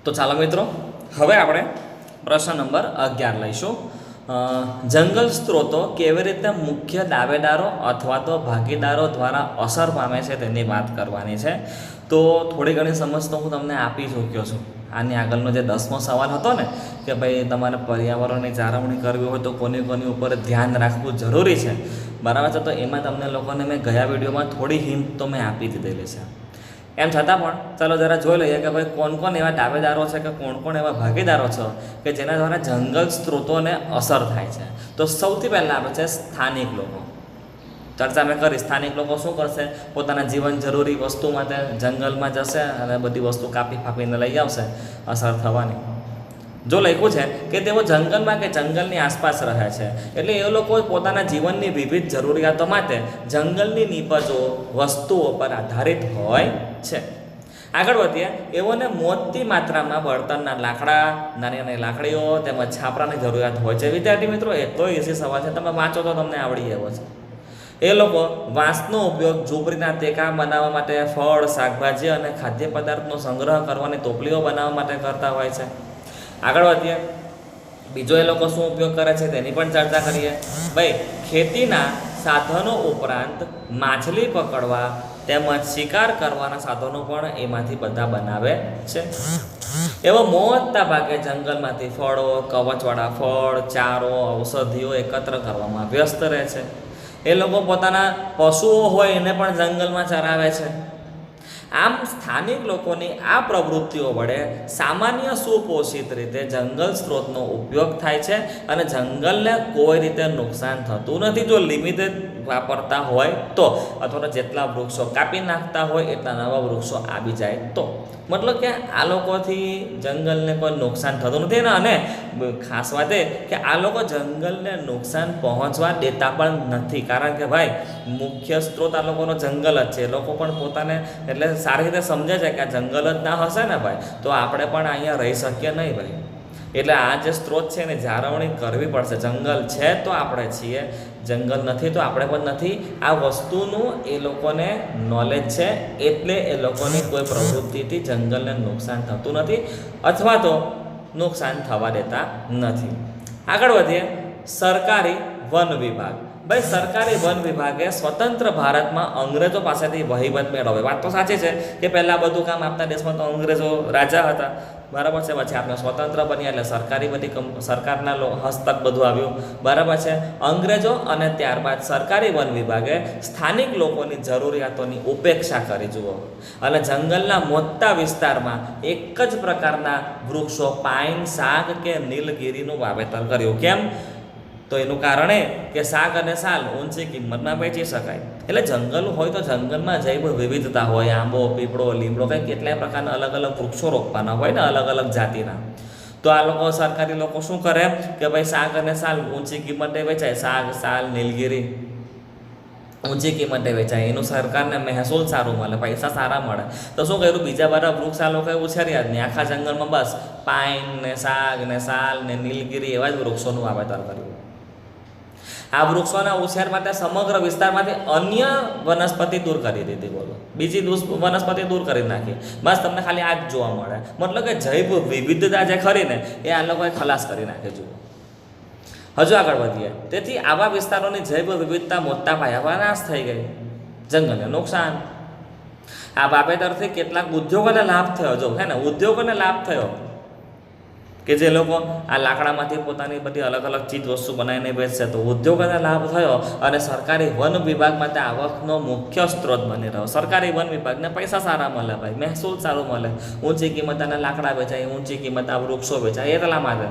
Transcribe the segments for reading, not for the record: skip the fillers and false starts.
તો ચાલો મિત્રો, હવે આપણે પ્રશ્ન નંબર 11 લઈશું. જંગલ સ્ત્રોતો કેવી રીતે મુખ્ય દાવેદારો અથવા તો ભાગીદારો દ્વારા અસર પામે છે તેની વાત કરવાની છે. તો થોડી ઘણી સમજ તો હું તમને આપી ચૂક્યો છું. આની આગળનો જે 10મો સવાલ હતો ને કે ભાઈ તમારે પર્યાવરણની જાળવણી કરવી હોય તો કોની ઉપર ધ્યાન રાખવું જરૂરી છે, બરાબર છે. તો એમાં તમને લોકોને મેં ગયા વિડીયોમાં થોડી હિન્ટ તો મેં આપી દીધેલી છે. એમ છતાં પણ ચાલો જરા જોઈ લઈએ કે ભાઈ કોણ એવા દાવેદારો છે કે કોણ એવા ભાગીદારો છે કે જેના દ્વારા જંગલ સ્ત્રોતોને અસર થાય છે. તો સૌથી પહેલાં આવે છે સ્થાનિક લોકો. ચર્ચા મેં કરી, સ્થાનિક લોકો શું કરશે? પોતાના જીવન જરૂરી વસ્તુ માટે જંગલમાં જશે અને બધી વસ્તુ કાપી ફાપીને લઈ આવશે અસર થવાની. જો લખ્યું છે કે તેઓ જંગલમાં કે જંગલની આસપાસ રહે છે, એટલે એ લોકો પોતાના જીવનની વિવિધ જરૂરિયાતો માટે જંગલની નીપજો વસ્તુઓ પર આધારિત હોય છે. આગળ વધીએ, એઓને મોટી માત્રામાં બળતણના લાકડા, નાની લાકડીઓ તેમજ છાપરાની જરૂરિયાત હોય છે. વિદ્યાર્થી મિત્રો, એટલો ઇઝી સવાલ છે, તમે વાંચો તો તમને આવડી એવો છે. એ લોકો વાંસનો ઉપયોગ ઝૂંપડીના ટેકા બનાવવા માટે, ફળ, શાકભાજી અને ખાદ્ય પદાર્થનો સંગ્રહ કરવાની ટોપલીઓ બનાવવા માટે કરતા હોય છે. આગળ વધીએ, બીજો એ લોકો શું ઉપયોગ કરે છે તેની પણ ચર્ચા કરીએ. ભાઈ, ખેતીના સાધનો ઉપરાંત માછલી પકડવા તેમજ શિકાર કરવાના સાધનો પણ એમાંથી બધા બનાવે છે. એવો મોટા ભાગે જંગલમાંથી ફળો, કવચવાળા ફળ, ચારો, ઔષધિઓ એકત્ર કરવામાં વ્યસ્ત રહે છે. એ લોકો પોતાના પશુઓ હોય એને પણ જંગલમાં ચરાવે છે. આમ સ્થાનિક લોકોની આ પ્રવૃત્તિઓ વડે સામાન્ય સુપોષિત રીતે જંગલ સ્ત્રોતનો ઉપયોગ થાય છે અને જંગલને કોઈ રીતે નુકસાન થતું નથી. જો લિમિટેડ વાપરતા હોય તો, અથવા જેટલા વૃક્ષો કાપી નાખતા હોય એટલા નવા વૃક્ષો આવી જાય તો. મતલબ કે આ લોકોથી જંગલને કોઈ નુકસાન થતું નથી. અને ખાસ વાત એ કે આ લોકો જંગલને નુકસાન પહોંચવા દેતા પણ નથી, કારણ કે ભાઈ મુખ્ય સ્ત્રોત આ લોકોનો જંગલ જ છે. લોકો પણ પોતાને એટલે સારી રીતે સમજે છે કે આ જંગલ જ ના હશે ને ભાઈ તો આપણે પણ અહીંયા રહી શકીએ નહીં ભાઈ. એટલે આ જે સ્ત્રોત છે એની જાળવણી કરવી પડશે. જંગલ છે તો આપણે છીએ, જંગલ નથી તો આપણે પણ નથી. આ વસ્તુનું એ લોકોને નોલેજ છે, એટલે એ લોકોની કોઈ પ્રવૃત્તિથી જંગલને નુકસાન થતું નથી અથવા તો નુકસાન થવા દેતા નથી. આગળ વધીએ, સરકારી વન વિભાગ. ભાઈ, સરકારી વન વિભાગે સ્વતંત્ર ભારતમાં અંગ્રેજો પાસેથી વહીવટ મેળવ્યો. વાત તો સાચી છે કે પહેલાં બધું કામ આપણા દેશમાં તો અંગ્રેજો રાજા હતા, બરાબર છે. પછી આપણે સ્વતંત્ર બન્યા એટલે સરકારી બધી સરકારના હસ્તક બધું આવ્યું, બરાબર છે. અંગ્રેજો અને ત્યારબાદ સરકારી વન વિભાગે સ્થાનિક લોકોની જરૂરિયાતોની ઉપેક્ષા કરી જુઓ અને જંગલના મોટા વિસ્તારમાં એક જ પ્રકારના વૃક્ષો, પાઇન, સાગ કે નીલગિરીનું વાવેતર કર્યું. કેમ? તો એનું કારણ એ કે શાક અને સાલ ઊંચી કિંમતમાં વેચી શકાય. એટલે જંગલ હોય તો જંગલમાં જૈવ વિવિધતા હોય, આંબો, પીપળો, લીમડો, કંઈ કેટલાય પ્રકારના અલગ અલગ વૃક્ષો રોપવાના હોય ને અલગ અલગ જાતિના. તો આ લોકો સરકારી લોકો શું કરે કે ભાઈ શાક અને સાલ ઊંચી કિંમતે વેચાય, શાક, સાલ, નીલગિરી ઊંચી કિંમતે વેચાય, એનું સરકારને મહેસૂલ સારું મળે, પૈસા સારા મળે. તો શું કર્યું, બીજા બધા વૃક્ષ આ લોકોએ ઉછેર્યા જ નહીં. આખા જંગલમાં બસ પાઇન ને શાક ને સાલ ને નીલગિરી એવા જ વૃક્ષોનું વાવેતર કર્યું. આ વૃક્ષોના ઉછેર માટે સમગ્ર વિસ્તારમાંથી અન્ય વનસ્પતિ દૂર કરી દીધી. બોલો, બીજી વનસ્પતિ દૂર કરી નાખી. બસ તમને ખાલી આ જ જોવા મળે. મતલબ કે જૈવ વિવિધતા જે ખરી ને એ આ લોકોએ ખલાસ કરી નાખી. જુઓ, હજુ આગળ વધીએ. તેથી આવા વિસ્તારોની જૈવ વિવિધતા મોટા પાયા નાશ થઈ ગઈ, જંગલને નુકસાન. આ વાવેતરથી કેટલાક ઉદ્યોગોને લાભ થયો. જો હે ને, ઉદ્યોગોને લાભ થયો કે જે લોકો આ લાકડામાંથી પોતાની બધી અલગ અલગ ચીજ વસ્તુ બનાવીને વેચશે, તો ઉદ્યોગોને લાભ થયો અને સરકારી વન વિભાગ માટે આવકનો મુખ્ય સ્ત્રોત બની રહ્યો. સરકારી વન વિભાગને પૈસા સારા મળે ભાઈ, મહેસૂલ સારું મળે, ઊંચી કિંમતના લાકડા વેચાય, ઊંચી કિંમતના વૃક્ષો વેચાય, એટલા માટે,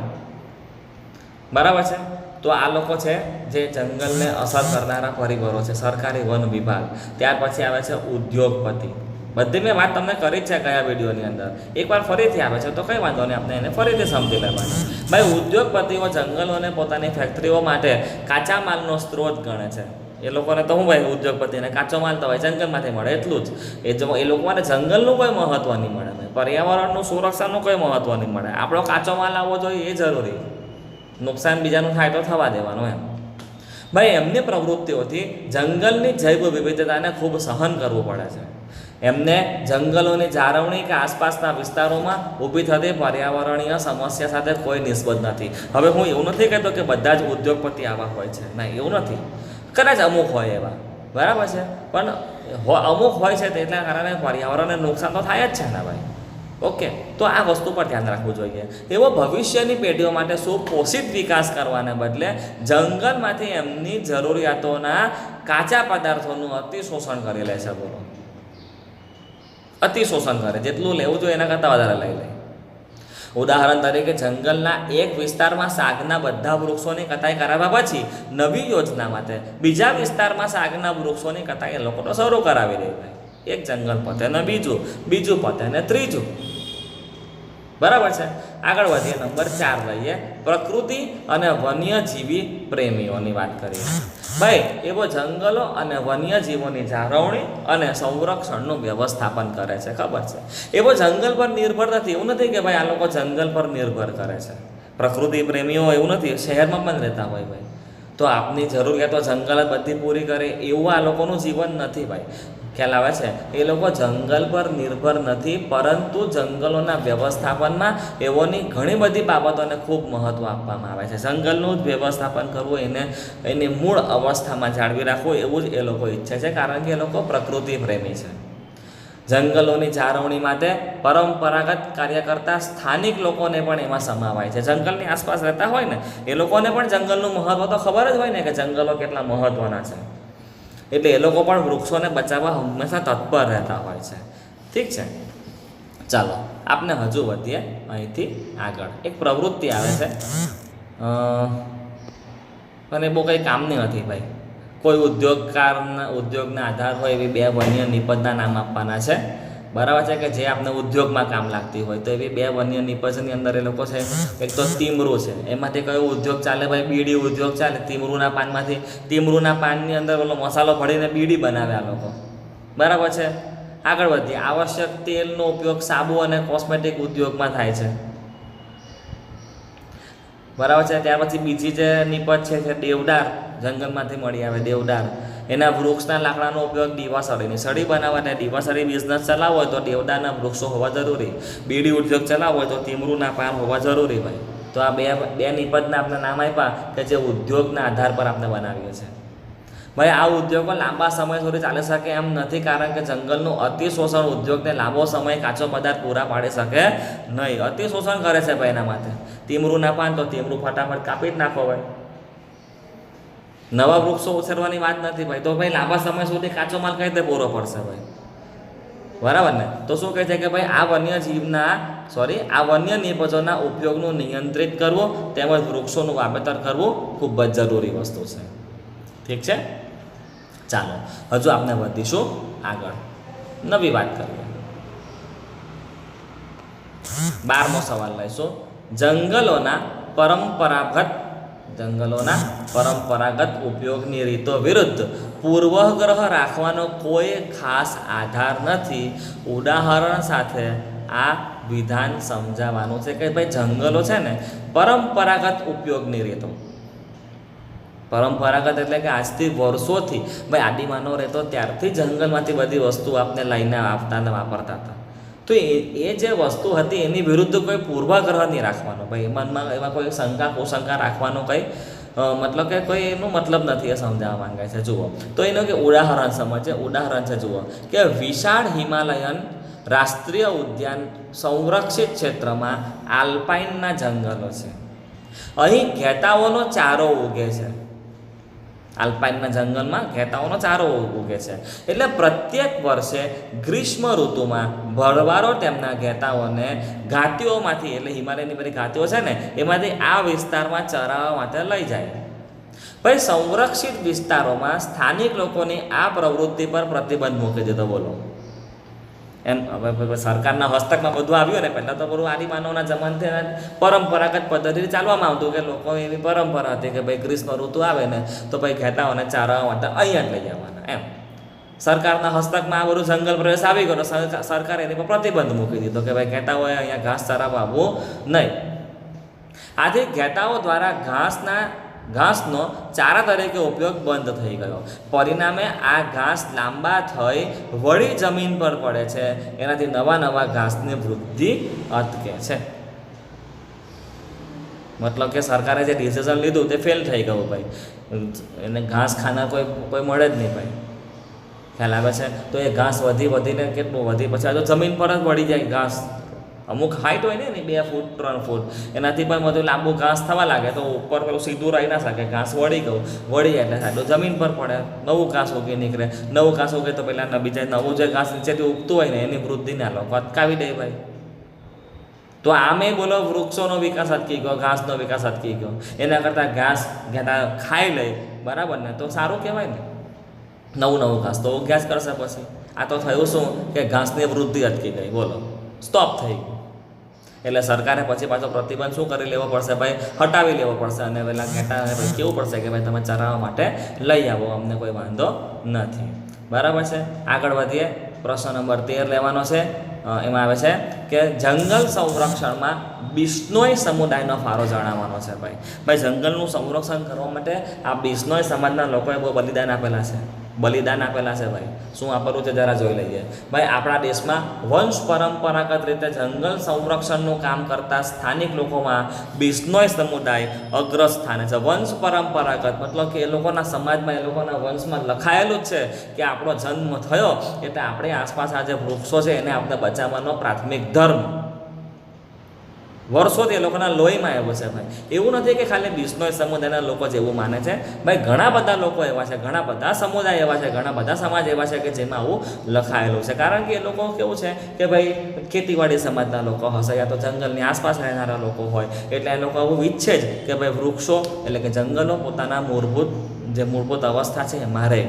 બરાબર છે. તો આ લોકો છે જે જંગલને અસર કરનારા પરિબળો છે, સરકારી વન વિભાગ. ત્યાર પછી આવે છે ઉદ્યોગપતિ. બધી મેં વાત તમને કરી જ છે કયા વિડીયોની અંદર, એકવાર ફરીથી આવે છે તો કંઈ વાંધો નહીં, આપણે એને ફરીથી સમજી લેવાનું. ભાઈ, ઉદ્યોગપતિઓ જંગલોને પોતાની ફેક્ટરીઓ માટે કાચા માલનો સ્ત્રોત ગણે છે. એ લોકોને તો હું ભાઈ, ઉદ્યોગપતિને કાચો માલ તો ભાઈ જંગલમાંથી મળે એટલું જ. એ લોકો માટે જંગલનું કોઈ મહત્ત્વ નહીં મળે, પર્યાવરણનું સુરક્ષાનું કોઈ મહત્ત્વ નહીં મળે. આપણો કાચો માલ આવવો જોઈએ એ જરૂરી, નુકસાન બીજાનું થાય તો થવા દેવાનું એમ. ભાઈ, એમની પ્રવૃત્તિઓથી જંગલની જૈવ વિવિધતાને ખૂબ સહન કરવું પડે છે. એમને જંગલોની જાળવણી કે આસપાસના વિસ્તારોમાં ઊભી થતી પર્યાવરણીય સમસ્યા સાથે કોઈ નિસ્બત નથી. હવે હું એવું નથી કહેતો કે બધા જ ઉદ્યોગપતિ આવા હોય છે, ના એવું નથી, કદાચ અમુક હોય એવા, બરાબર છે, પણ અમુક હોય છે તેના કારણે પર્યાવરણને નુકસાન તો થાય જ છે ને ભાઈ. ઓકે, તો આ વસ્તુ પર ધ્યાન રાખવું જોઈએ. એવો ભવિષ્યની પેઢીઓ માટે સુપોષિત વિકાસ કરવાને બદલે જંગલમાંથી એમની જરૂરિયાતોના કાચા પદાર્થોનું અતિશોષણ કરી લે છે. બોલો, અતિશોષણ કરે, જેટલું લેવું જોઈએ એના કરતાં વધારે લઈ લે. ઉદાહરણ તરીકે જંગલના એક વિસ્તારમાં શાકના બધા વૃક્ષોની કટાઈ કરાવ્યા પછી નવી યોજના માટે બીજા વિસ્તારમાં શાકના વૃક્ષોની કટાઈ એ લોકો તો શરૂ કરાવી દે. એક જંગલ પતે ને બીજું પતે ને ત્રીજું. બરાબર છે. આગળ વધીએ, નંબર 4 લઈએ, પ્રકૃતિ અને વન્યજીવી પ્રેમીઓની વાત કરીએ. ભાઈ એવો જંગલો અને વન્યજીવોની જાળવણી અને સંરક્ષણનું વ્યવસ્થાપન કરે છે. ખબર છે, એવો જંગલ પર નિર્ભર નથી. એવું નથી કે ભાઈ આ લોકો જંગલ પર નિર્ભર કરે છે. પ્રકૃતિ પ્રેમીઓ એવું નથી, શહેરમાં પણ રહેતા હોય ભાઈ, તો આપની જરૂરિયાતો જંગલ જ બધી પૂરી કરે એવું આ લોકોનું જીવન નથી ભાઈ. ખ્યાલ આવે છે? એ લોકો જંગલ પર નિર્ભર નથી, પરંતુ જંગલોના વ્યવસ્થાપનમાં એઓની ઘણી બધી બાબતોને ખૂબ મહત્ત્વ આપવામાં આવે છે. જંગલનું જ વ્યવસ્થાપન કરવું, એની મૂળ અવસ્થામાં જાળવી રાખવું, એવું જ એ લોકો ઈચ્છે છે, કારણ કે એ લોકો પ્રકૃતિ પ્રેમી છે. જંગલોની જાળવણી માટે પરંપરાગત કાર્ય કરતા સ્થાનિક લોકોને પણ એમાં સમાવાય છે. જંગલની આસપાસ રહેતા હોય ને એ લોકોને પણ જંગલનું મહત્ત્વ તો ખબર જ હોય ને કે જંગલો કેટલા મહત્ત્વના છે. એટલે એ લોકો પણ વૃક્ષોને બચાવવા હંમેશા તત્પર રહેતા હોય છે. ઠીક છે, ચાલો આપણે હજુ વધીએ અહીંથી આગળ. એક પ્રવૃત્તિ આવે છે, અને બહુ કંઈ કામની નથી ભાઈ. કોઈ ઉદ્યોગના આધાર હોય એવી 2 વન્ય નિપજના નામ આપવાના છે. બરાબર છે, કે જે આપણે ઉદ્યોગમાં કામ લાગતી હોય. તો એવી 2 વન્ય નિપજની અંદર એ લોકો છે, એક તો તીમરું છે. એમાંથી કયો ઉદ્યોગ ચાલે ભાઈ? બીડી ઉદ્યોગ ચાલે. તીમરૂના પાનની અંદર ઓલો મસાલો ભરીને બીડી બનાવે આ લોકો. બરાબર છે. આગળ વધીએ, આવશ્યક તેલનો ઉપયોગ સાબુ અને કોસ્મેટિક ઉદ્યોગમાં થાય છે. બરાબર છે. ત્યાર પછી બીજી જે નિપજ છે દેવદાર, જંગલમાંથી મળી આવે દેવદાર. એના વૃક્ષના લાકડાનો ઉપયોગ દીવાસળીની સળી બનાવવા, અને દીવાસળી બિઝનેસ ચલાવવો હોય તો દેવદારના વૃક્ષો હોવા જરૂરી. બીડી ઉદ્યોગ ચલાવવો હોય તો તીમરૂના પાન હોવા જરૂરી ભાઈ. તો આ બે નિપજના આપણે નામ આપ્યા કે જે ઉદ્યોગના આધાર પર આપણે બનાવીએ છીએ. ભાઈ આ ઉદ્યોગો લાંબા સમય સુધી ચાલી શકે એમ નથી, કારણ કે જંગલનું અતિશોષણ ઉદ્યોગને લાંબો સમય કાચો પદાર્થ પૂરા પાડી શકે નહીં. અતિશોષણ કરે છે ભાઈ. એના માટે તીમરૂના પાન તો તીમરૂ ફટાફટ કાપી જ નાખો ભાઈ. નવા વૃક્ષો ઉછેરવાની વાત નથી ભાઈ. તો ભાઈ લાંબા સમય સુધી કાચો માલ કઈ રીતે પૂરો પડશે ભાઈ? બરાબર ને? તો શું કહે છે કે ભાઈ આ વન્ય નિપજોના ઉપયોગનું નિયંત્રિત કરવું તેમજ વૃક્ષોનું વાવેતર કરવું ખૂબ જ જરૂરી વસ્તુ છે. ઠીક છે, ચાલો હજુ આપણે વધીશું આગળ, નવી વાત કરીએ. 12મો સવાલ લઈશું. જંગલોના પરંપરાગત ઉપયોગની રીતો વિરુદ્ધ પૂર્વગ્રહ રાખવાનો કોઈ ખાસ આધાર નથી. ઉદાહરણ સાથે આ વિધાન સમજાવવાનું છે કે ભાઈ જંગલો છે ને પરંપરાગત ઉપયોગની રીતો, પરંપરાગત એટલે કે આજથી વર્ષોથી ભાઈ આદિમાનવ રહેતો ત્યારથી જંગલમાંથી બધી વસ્તુ આપણે લઈને આવતા અને વાપરતા હતા. તો એ જે વસ્તુ હતી એની વિરુદ્ધ કોઈ પૂર્વગ્રહ નહીં રાખવાનો ભાઈ. મનમાં એવા કોઈ શંકા કુશંકા રાખવાનો કંઈ મતલબ કે કોઈ એનો મતલબ નથી, એ સમજાવવા માંગે છે. જુઓ તો એનું કે ઉદાહરણ સમજે. ઉદાહરણ છે, જુઓ કે વિશાળ હિમાલયન રાષ્ટ્રીય ઉદ્યાન સંરક્ષિત ક્ષેત્રમાં આલ્પાઇનના જંગલો છે. અહીં ઘેટાઓનો ચારો ઉગે છે. આલ્પાઇનના જંગલમાં ઘેટાઓનો ચારો ઉગે છે. એટલે પ્રત્યેક વર્ષે ગ્રીષ્મ ઋતુમાં ભરવારો તેમના ઘેટાઓને ઘાટીઓમાંથી, એટલે હિમાલયની બધી ઘાટીઓ છે ને એમાંથી આ વિસ્તારમાં ચરાવવા માટે લઈ જાય. ભાઈ સંરક્ષિત વિસ્તારોમાં સ્થાનિક લોકોની આ પ્રવૃત્તિ પર પ્રતિબંધ મૂકી દીધો. બોલો, એમ હવે સરકારના હસ્તકમાં બધું આવ્યું ને. પહેલાં તો બધું આદિમાનવના જમાનથી પરંપરાગત પદ્ધતિથી ચાલવામાં આવતું કે લોકો એવી પરંપરા હતી કે ભાઈ ગ્રીષ્મ ઋતુ આવે ને તો ભાઈ ઘેટાઓને ચારવા માટે અહીંયા જ લઈ જવાના. એમ સરકારના હસ્તકમાં આ બધું જંગલ પ્રવેશ આવી ગયો તો સરકારે એની પર પ્રતિબંધ મૂકી દીધો કે ભાઈ ઘેટાઓએ અહીંયા ઘાસ ચરાવવા આવવું નહીં. આથી ઘેટાઓ દ્વારા ઘાસના ઘાસનો ચારા તરીકે ઉપયોગ બંધ થઈ ગયો. પરિણામે આ ઘાસ લાંબા થઈ વળી જમીન પર પડે છે. એનાથી નવા ઘાસની વૃદ્ધિ અટકે છે. મતલબ કે સરકારે જે ડિસિઝન લીધું તે ફેલ થઈ ગયું ભાઈ. એને ઘાસ ખાનાર કોઈ મળે જ નહીં ભાઈ. ખ્યાલ આવે છે? તો એ ઘાસ વધીને કેટલું પછી આ તો જમીન પર જ વળી જાય ઘાસ. અમુક હાઈટ હોય ને 2 ફૂટ 3 ફૂટ એનાથી પણ બધું લાંબુ ઘાસ થવા લાગે તો ઉપર પેલું સીધું રહી ના શકે. ઘાસ વળી જાય એટલે સાઈડો જમીન પર પડે, નવું ઘાસ ઉગી નીકળે. નવું ઘાસ ઉગે તો પહેલાં બીજા નવું જે ઘાસ નીચેથી ઉગતું હોય ને એની વૃદ્ધિને આ લોકો અટકાવી દે ભાઈ. તો આમે બોલો વૃક્ષોનો વિકાસ અટકી ગયો, ઘાસનો વિકાસ અટકી ગયો. એના કરતાં ઘાસ ખાઈ લે બરાબર ને તો સારું કહેવાય ને. નવું ઘાસ તો ઉગ્યા જ કરશે પછી. આ તો થયું શું કે ઘાસની વૃદ્ધિ અટકી ગઈ, બોલો સ્ટોપ થઈ ગઈ. એટલે સરકારે પછી પાછો પ્રતિબંધ શું કરી લેવો પડશે ભાઈ? હટાવી લેવો પડશે. અને પેલા ઘેટાને ભાઈ કેવું પડશે કે ભાઈ તમે ચરાવવા માટે લઈ આવો, અમને કોઈ વાંધો નથી. બરાબર છે. આગળ વધીએ. પ્રશ્ન નંબર 13 લેવાનો છે. એમાં આવે છે કે જંગલ સંરક્ષણમાં બિશ્નોઈ સમુદાયનો ફાળો જણાવવાનો છે ભાઈ. જંગલનું સંરક્ષણ કરવા માટે આ બિશ્નોઈ સમાજના લોકોએ બહુ બલિદાન આપેલા છે ભાઈ. શું આપેલું છે જરા જોઈ લઈએ. ભાઈ આપણા દેશમાં વંશ પરંપરાગત રીતે જંગલ સંરક્ષણનું કામ કરતા સ્થાનિક લોકોમાં બિશ્નોઈ સમુદાય અગ્રસ્થાને છે. વંશ પરંપરાગત મતલબ કે એ લોકોના સમાજમાં એ લોકોના વંશમાં લખાયેલું જ છે કે આપણો જન્મ થયો એટલે આપણી આસપાસ આ જે વૃક્ષો છે એને આપણે બચાવવાનો પ્રાથમિક ધર્મ વર્ષોથી એ લોકોના લોહીમાં આવ્યો છે ભાઈ. એવું નથી કે ખાલી બિશ્નોઈ સમુદાયના લોકો જ એવું માને છે ભાઈ. ઘણા બધા લોકો એવા છે, ઘણા બધા સમુદાય એવા છે, ઘણા બધા સમાજ એવા છે કે જેમાં આવું લખાયેલું છે. કારણ કે એ લોકો કેવું છે કે ભાઈ ખેતીવાડી સમાજના લોકો હશે યા તો જંગલની આસપાસ રહેનારા લોકો હોય એટલે એ લોકો આવું ઈચ્છે જ કે ભાઈ વૃક્ષો એટલે કે જંગલો પોતાના મૂળભૂત અવસ્થા છે એમાં રહે.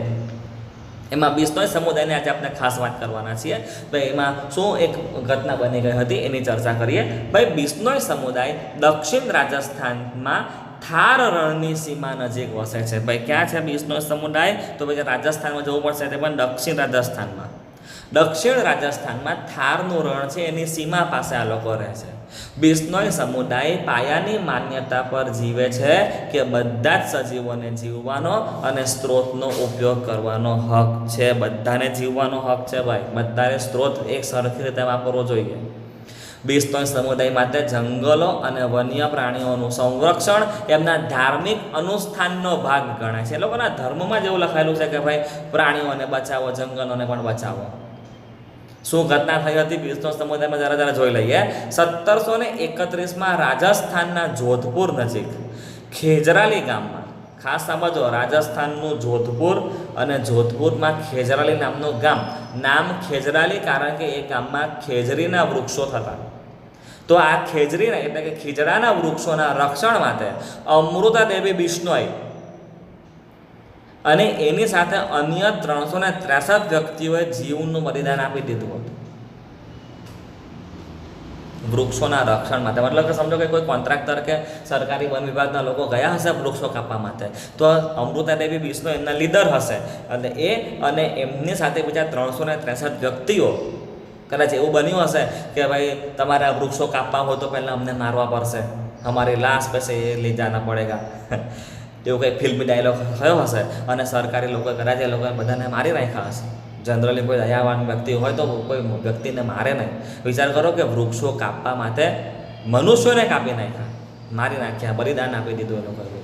એમાં બિશ્નોઈ સમુદાયની આજે આપણે ખાસ વાત કરવાના છીએ. ભાઈ એમાં શું એક ઘટના બની ગઈ હતી એની ચર્ચા કરીએ. ભાઈ બિશ્નોઈ સમુદાય દક્ષિણ રાજસ્થાનમાં થાર રણની સીમા નજીક વસે છે. ભાઈ ક્યાં છે બિશ્નોઈ સમુદાય? તો ભાઈ રાજસ્થાનમાં જવું પડશે તે પણ દક્ષિણ રાજસ્થાનમાં થારનું રણ છે એની સીમા પાસે આ લોકો રહે છે. બિશ્નોઈ સમુદાય પાયાની માન્યતા પર જીવે છે કે બધા જ સજીવોને જીવવાનો અને સ્ત્રોતનો ઉપયોગ કરવાનો હક છે. બધાને જીવવાનો હક છે ભાઈ. બધાને સ્ત્રોત એક સરખી રીતે વાપરવો જોઈએ. બિશ્નોઈ સમુદાય માટે જંગલો અને વન્ય પ્રાણીઓનું સંરક્ષણ એમના ધાર્મિક અનુષ્ઠાનનો ભાગ ગણાય છે. એ લોકોના ધર્મમાં જ એવું લખાયેલું છે કે ભાઈ પ્રાણીઓને બચાવો, જંગલોને પણ બચાવો. શું ઘટના થઈ હતી બિશ્નોઈ સમુદાયમાં જરા જોઈ લઈએ. 1731માં રાજસ્થાનના જોધપુર નજીક ખેજરાલી ગામમાં, ખાસ સમજો રાજસ્થાનનું જોધપુર અને જોધપુરમાં ખેજરાલી નામનું ગામ. નામ ખેજરાલી કારણ કે એ ગામમાં ખેજરીના વૃક્ષો થતા. તો આ ખેજરીના એટલે કે ખીજડાના વૃક્ષોના રક્ષણ માટે અમૃતા દેવી બિશ્નોઈ અને એની સાથે અન્ય 363 વ્યક્તિઓએ જીવનું બલિદાન આપી દીધું હતું વૃક્ષોના રક્ષણ માટે. મતલબ કે સમજો કે કોઈ કોન્ટ્રાક્ટર કે સરકારી વન વિભાગના લોકો ગયા હશે વૃક્ષો કાપવા માટે તો અમૃતા દેવી બિશ્નોઈ એમના લીડર હશે અને એમની સાથે બીજા 363 વ્યક્તિઓ કદાચ એવું બન્યું હશે કે ભાઈ તમારે આ વૃક્ષો કાપવા હોય તો પહેલાં અમને મારવા પડશે, અમારી લાશ પૈસે એ લઈ જાના પડેગા એવું કંઈક ફિલ્મી ડાયલોગ થયો હશે અને સરકારી લોકો કદાચ એ લોકોએ બધાને મારી નાખ્યા હશે. જનરલી કોઈ દયાવાન વ્યક્તિ હોય તો કોઈ વ્યક્તિને મારે નહીં. વિચાર કરો કે વૃક્ષો કાપવા માટે મનુષ્યોને કાપી નાખ્યા, મારી નાખ્યા, બલિદાન આપી દીધું એ લોકોએ.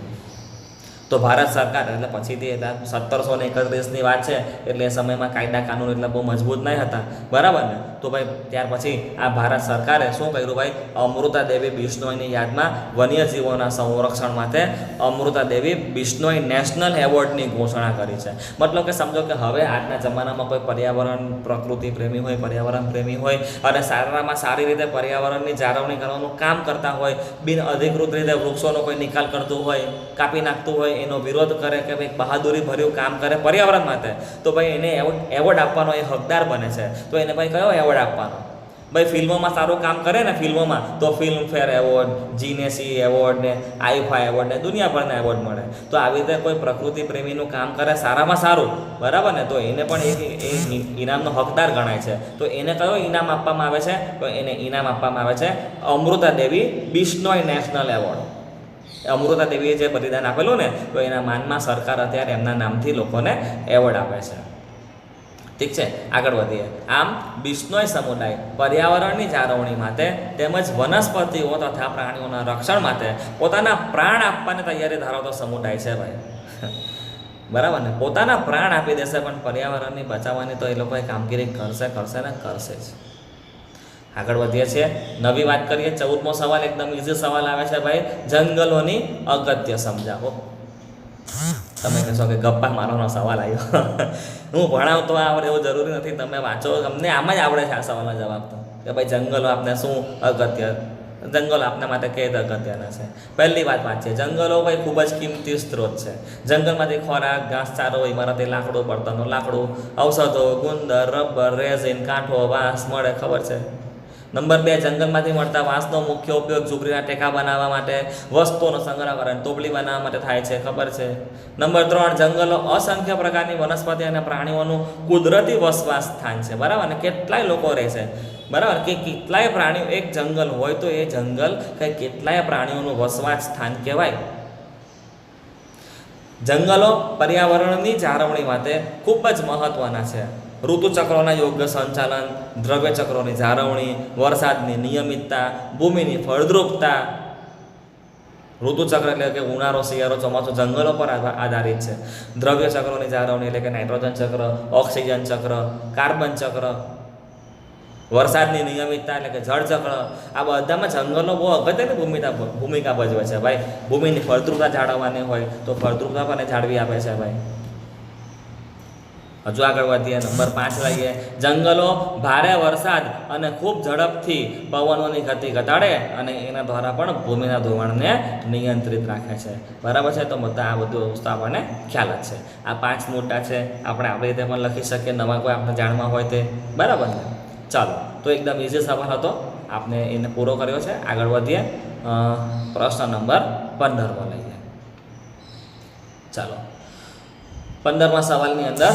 તો ભારત સરકાર એટલે પછીથી 1731ની વાત છે એટલે એ સમયમાં કાયદા કાનૂન એટલે બહુ મજબૂત નહીં હતા, બરાબર ને? તો ભાઈ ત્યાર પછી આ ભારત સરકારે શું કર્યું ભાઈ? અમૃતા દેવી બિશ્નોઈની યાદમાં વન્યજીવોના સંરક્ષણ માટે અમૃતા દેવી બિશ્નોઈ નેશનલ એવોર્ડની ઘોષણા કરી છે. મતલબ કે સમજો કે હવે આજના જમાનામાં કોઈ પર્યાવરણ પ્રકૃતિ પ્રેમી હોય, પર્યાવરણ પ્રેમી હોય અને સારામાં સારી રીતે પર્યાવરણની જાળવણી કરવાનું કામ કરતા હોય, બિન અધિકૃત રીતે વૃક્ષોનો કોઈ નિકાલ કરતું હોય, કાપી નાખતું હોય, એનો વિરોધ કરે કે ભાઈ બહાદુરી ભર્યું કામ કરે પર્યાવરણ માટે તો ભાઈ એને એવોર્ડ આપવાનો એ હકદાર બને છે. તો એને ભાઈ કયો એવોર્ડ આપવાનો? ભાઈ ફિલ્મોમાં સારું કામ કરે ને ફિલ્મોમાં તો ફિલ્મફેર એવોર્ડ, જીનેસી એવોર્ડ ને આઈફા એવોર્ડ ને દુનિયાભરના એવોર્ડ મળે. તો આવી રીતે કોઈ પ્રકૃતિ પ્રેમીનું કામ કરે સારામાં સારું, બરાબર ને? તો એને પણ એ ઇનામનો હકદાર ગણાય છે. તો એને કયો ઇનામ આપવામાં આવે છે? તો એને ઇનામ આપવામાં આવે છે અમૃતા દેવી બિશ્નોઈ નેશનલ એવોર્ડ. અમૃતા દેવીએ જે બલિદાન આપેલું ને તો એના માનમાં સરકાર અત્યારે એમના નામથી લોકોને એવોર્ડ આપે છે. ઠીક છે, આગળ વધીએ. આમ બિશ્નોઈ સમુદાય પર્યાવરણની જાળવણી માટે તેમજ વનસ્પતિઓ તથા પ્રાણીઓના રક્ષણ માટે પોતાના પ્રાણ આપવાની તૈયારી ધરાવતો સમુદાય છે ભાઈ. બરાબર ને, પોતાના પ્રાણ આપી દેશે પણ પર્યાવરણની બચાવવાની તો એ લોકોએ કામગીરી કરશે ને કરશે જ. આગળ વધીએ છીએ, નવી વાત કરીએ. 14મો સવાલ એકદમ ઇઝી સવાલ આવે છે ભાઈ. જંગલોની અગત્ય સમજાવો. તમે કહેશો કે ગપ્પા મારવાનો સવાલ આવ્યો. હું ભણાવતો આવડે એવું જરૂરી નથી, તમે વાંચો, તમને આમ જ આવડે છે આ સવાલનો જવાબ તો, કે ભાઈ જંગલો આપને શું અગત્ય, જંગલો આપના માટે કઈ અગત્યના છે. પહેલી વાત વાંચીએ. જંગલો ભાઈ ખૂબ જ કિંમતી સ્ત્રોત છે. જંગલમાંથી ખોરાક, ઘાસચારો, ઇમારતી લાકડું, બળતણનું લાકડું, ઔષધો, ગુંદર, રબર, રેઝિન, કાંઠો, વાંસ મળે, ખબર છે. નંબર 2, જંગલમાંથી મળતા વાંસનો મુખ્ય ઉપયોગ ઝૂંપડીના ટેકા બનાવવા માટે, વસ્તુઓનો સંગ્રહ કરીને ટોપલી બનાવવા માટે થાય છે, ખબર છે. નંબર 3, જંગલો અસંખ્ય પ્રકારની વનસ્પતિ અને પ્રાણીઓનું કુદરતી વસવાટ સ્થાન છે. બરાબર ને, કેટલાય લોકો રહે છે. બરાબર, કે કેટલાય પ્રાણીઓ, એક જંગલ હોય તો એ જંગલ કંઈ કેટલાય પ્રાણીઓનું વસવાટ સ્થાન કહેવાય. જંગલો પર્યાવરણની જાળવણી માટે ખૂબ જ મહત્વના છે. ઋતુચક્રોના યોગ્ય સંચાલન, દ્રવ્યચક્રોની જાળવણી, વરસાદની નિયમિતતા, ભૂમિની ફળદ્રુપતા. ઋતુચક્ર એટલે કે ઉનાળો, શિયાળો, ચોમાસું જંગલો પર આધારિત છે. દ્રવ્યચક્રોની જાળવણી એટલે કે નાઇટ્રોજન ચક્ર, ઓક્સિજન ચક્ર, કાર્બન ચક્ર. વરસાદની નિયમિતતા એટલે કે જળચક્ર. આ બધામાં જંગલો બહુ અગત્યની ભૂમિકા ભજવે છે ભાઈ. ભૂમિની ફળદ્રુપતા જાળવવાની હોય તો ફળદ્રુપતા પણ જાળવી આપે છે ભાઈ. હજુ આગળ વધીએ, નંબર 5 લઈએ. જંગલો ભારે વરસાદ અને ખૂબ ઝડપથી પવનોની ગતિ ઘટાડે અને એના દ્વારા પણ ભૂમિના ધોવાણને નિયંત્રિત રાખે છે. બરાબર છે, તો બધા આ બધું વસ્તુ આપણને ખ્યાલ જ છે. આ 5 મુદ્દા છે, આપણે આપણી રીતે પણ લખી શકીએ, નવા કોઈ આપણે જાણવા હોય તે. બરાબર ને, ચાલો, તો એકદમ ઇઝી સવાલ હતો, આપણે એને પૂરો કર્યો છે. આગળ વધીએ, પ્રશ્ન નંબર 15 લઈએ. ચાલો, 15મા સવાલની અંદર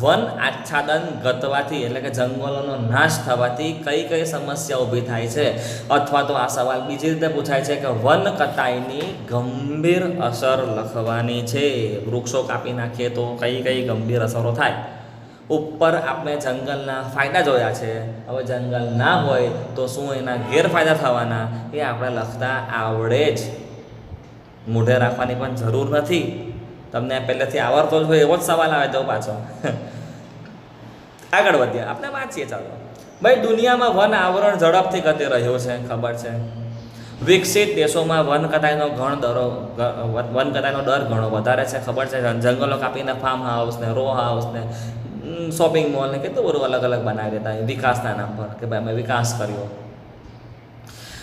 વન આચ્છાદન ઘટવાથી એટલે કે જંગલોનો નાશ થવાથી કઈ કઈ સમસ્યા ઊભી થાય છે, અથવા તો આ સવાલ બીજી રીતે પૂછાય છે કે વન કટાઈની ગંભીર અસર લખવાની છે. વૃક્ષો કાપી નાખીએ તો કઈ કઈ ગંભીર અસરો થાય. ઉપર આપણે જંગલના ફાયદા જોયા છે, હવે જંગલ ના હોય તો શું એના ગેરફાયદા થવાના એ આપણે લખતા આવડે જ, મોઢે રાખવાની પણ જરૂર નથી. તમને પહેલેથી આવડતો જ હોય એવો જ સવાલ આવે તો પાછો. આગળ વધીએ, આપણે વાંચીએ. ચાલો ભાઈ, દુનિયામાં વન આવરણ ઝડપથી ઘટી રહ્યું છે, ખબર છે. વિકસિત દેશોમાં વન કટાઈનો દર ઘણો વધારે છે, ખબર છે. જંગલો કાપીને ફાર્મ હાઉસ ને, રો હાઉસ ને, શોપિંગ મોલ ને કેટલું બધું અલગ અલગ બનાવી દેતા વિકાસના નામ પર, કે ભાઈ અમે વિકાસ કર્યો.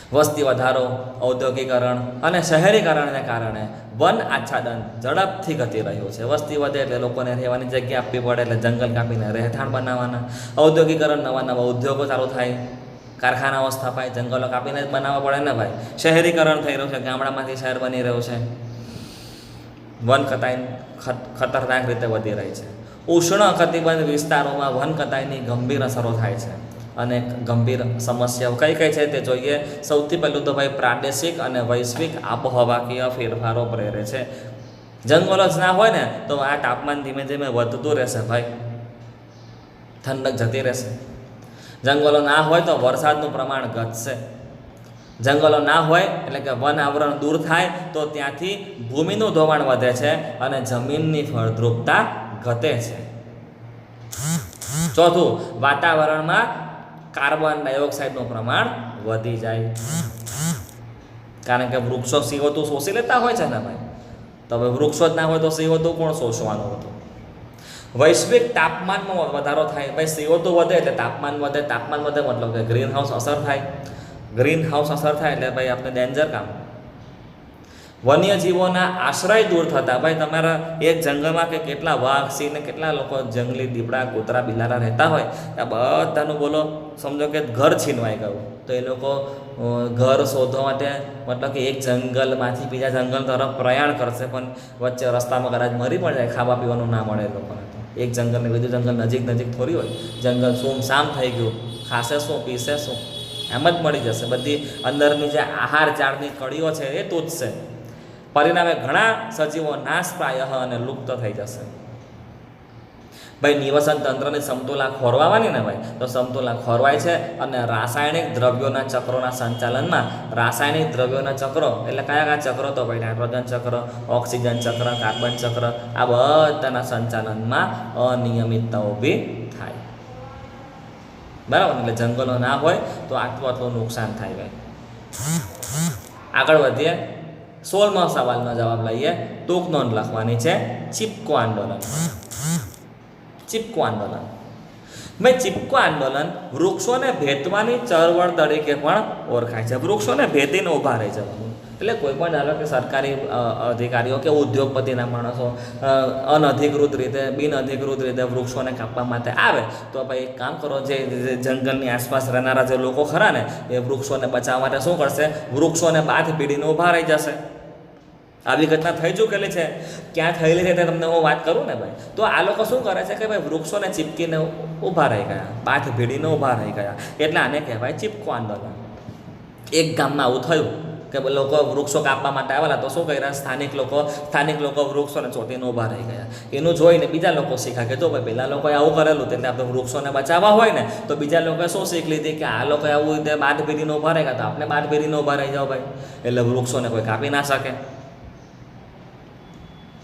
વસ્તી વધારો, ઔદ્યોગિકરણ અને શહેરીકરણને કારણે વન આચ્છાદન ઝડપથી ઘટી રહ્યું છે. વસ્તી વધે એટલે લોકોને રહેવાની જગ્યા આપવી પડે, એટલે જંગલ કાપીને રહેઠાણ બનાવવાના. ઔદ્યોગિકરણ, નવા નવા ઉદ્યોગો ચાલુ થાય, કારખાનાઓ સ્થાપાય, જંગલો કાપીને જ બનાવવા પડે ને ભાઈ. શહેરીકરણ થઈ રહ્યું છે, ગામડામાંથી શહેર બની રહ્યું છે. વન કટાઈ ખતરનાક રીતે વધી રહી છે. ઉષ્ણ કટિબંધ વિસ્તારોમાં વન કટાઈની ગંભીર અસરો થાય છે અને ગંભીર સમસ્યાઓ કઈ કઈ છે તે જોઈએ. સૌથી પહેલું તો ભાઈ પ્રાદેશિક અને વૈશ્વિક આબોહવાકીય ફેરફારો પ્રેરે છે. જંગલો જ ના હોય ને તો આ તાપમાન ધીમે ધીમે વધતું રહેશે ભાઈ, ઠંડક જતી રહેશે. જંગલો ના હોય તો વરસાદનું પ્રમાણ ઘટશે. જંગલો ના હોય એટલે કે વન આવરણ દૂર થાય તો ત્યાંથી ભૂમિનું ધોવાણ વધે છે અને જમીનની ફળદ્રુપતા ઘટે છે. ચોથું, વાતાવરણમાં કાર્બન ડાયોક્સાઇડનું પ્રમાણ વધી જાય, કારણ કે વૃક્ષો CO2 શોષી લેતા હોય છે ને ભાઈ. તો હવે વૃક્ષો જ ના હોય તો CO2 કોણ શોષવાનું હતું. વૈશ્વિક તાપમાનમાં વધારો થાય ભાઈ, CO2 વધે એટલે તાપમાન વધે. તાપમાન વધે મતલબ કે ગ્રીન હાઉસ અસર થાય. ગ્રીન હાઉસ અસર થાય એટલે ભાઈ આપણે ડેન્જર કામ. વન્યજીવોના આશ્રય દૂર થતા ભાઈ, તમારા એક જંગલમાં કે કેટલા વાઘ, સિંહ ને કેટલા લોકો જંગલી દીપડા, કૂતરા, બિલાડા રહેતા હોય, આ બધાનું બોલો સમજો કે ઘર છીનવાઈ ગયું તો એ લોકો ઘર શોધવા માટે મતલબ કે એક જંગલમાંથી બીજા જંગલ તરફ પ્રયાણ કરશે, પણ વચ્ચે રસ્તામાં કદાચ મરી પણ જાય, ખાવા પીવાનું ના મળે એ લોકોને. તો એક જંગલને બીજું જંગલ નજીક નજીક થોડી હોય. જંગલ સુમસામ થઈ ગયું, ખાશે શું, પીશે શું, એમ જ મળી જશે. બધી અંદરની જે આહાર ઝાડની કળીઓ છે એ તૂટશે. પરિણામે ઘણા સજીવો નાશ પ્રાય અને લુપ્ત થઈ જશે. ભાઈ નિવસન તંત્રની સમતુલા ખોરવાવાની ને ભાઈ, તો સમતુલા ખોરવાય છે અને રાસાયણિક દ્રવ્યોના ચક્રોના સંચાલનમાં રાસાયણિક દ્રવ્યોના ચક્રો એટલે કયા કયા ચક્રો, તો ભાઈ નાઇટ્રોજન ચક્ર, ઓક્સિજન ચક્ર, કાર્બન ચક્ર, આ બધાના સંચાલનમાં અનિયમિતતા ઊભી થાય. બરાબર, એટલે જંગલો ના હોય તો આટલું નુકસાન થાય ભાઈ. આગળ વધીએ, 16મા સવાલનો જવાબ લઈએ. ટૂંક નોંધ લખવાની છે. ચિપકો આંદોલન. ચિપકો આંદોલન ભાઈ, ચિપકો આંદોલન વૃક્ષોને ભેદવાની ચળવળ તરીકે પણ ઓળખાય છે. વૃક્ષોને ભેદીને ઊભા રહી જવાનું, એટલે કોઈ પણ ધારો કે સરકારી અધિકારીઓ કે ઉદ્યોગપતિના માણસો અનધિકૃત રીતે બિનઅધિકૃત રીતે વૃક્ષોને કાપવા માટે આવે તો ભાઈ એક કામ કરો, જે જંગલની આસપાસ રહેનારા જે લોકો ખરા ને એ વૃક્ષોને બચાવવા માટે શું કરશે, વૃક્ષોને બાથ પીડીને ઊભા રહી જશે. આવી ઘટના થઈ ચૂકેલી છે. ક્યાં થયેલી છે તે તમને હું વાત કરું ને ભાઈ, તો આ લોકો શું કરે છે કે ભાઈ વૃક્ષોને ચીપકીને ઊભા રહી ગયા, બાથ ભીડીને ઊભા રહી ગયા, એટલે આને કહેવાય ચીપકો આંદોલન. એક ગામમાં આવું થયું કે લોકો વૃક્ષો કાપવા માટે આવેલા, તો શું કર્યા, સ્થાનિક લોકો વૃક્ષોને ચોટીને ઊભા રહી ગયા. એનું જોઈને બીજા લોકો શીખ્યા કે જો ભાઈ પેલા લોકોએ આવું કરેલું, એટલે આપણે વૃક્ષોને બચાવવા હોય ને તો બીજા લોકોએ શું શીખ લીધી કે આ લોકોએ આવું રીતે બાથ ભીડીને ઊભા રહી ગયા, તો આપણે બાથ ભીડીને ઊભા રહી જાઓ ભાઈ, એટલે વૃક્ષોને કોઈ કાપી ના શકે.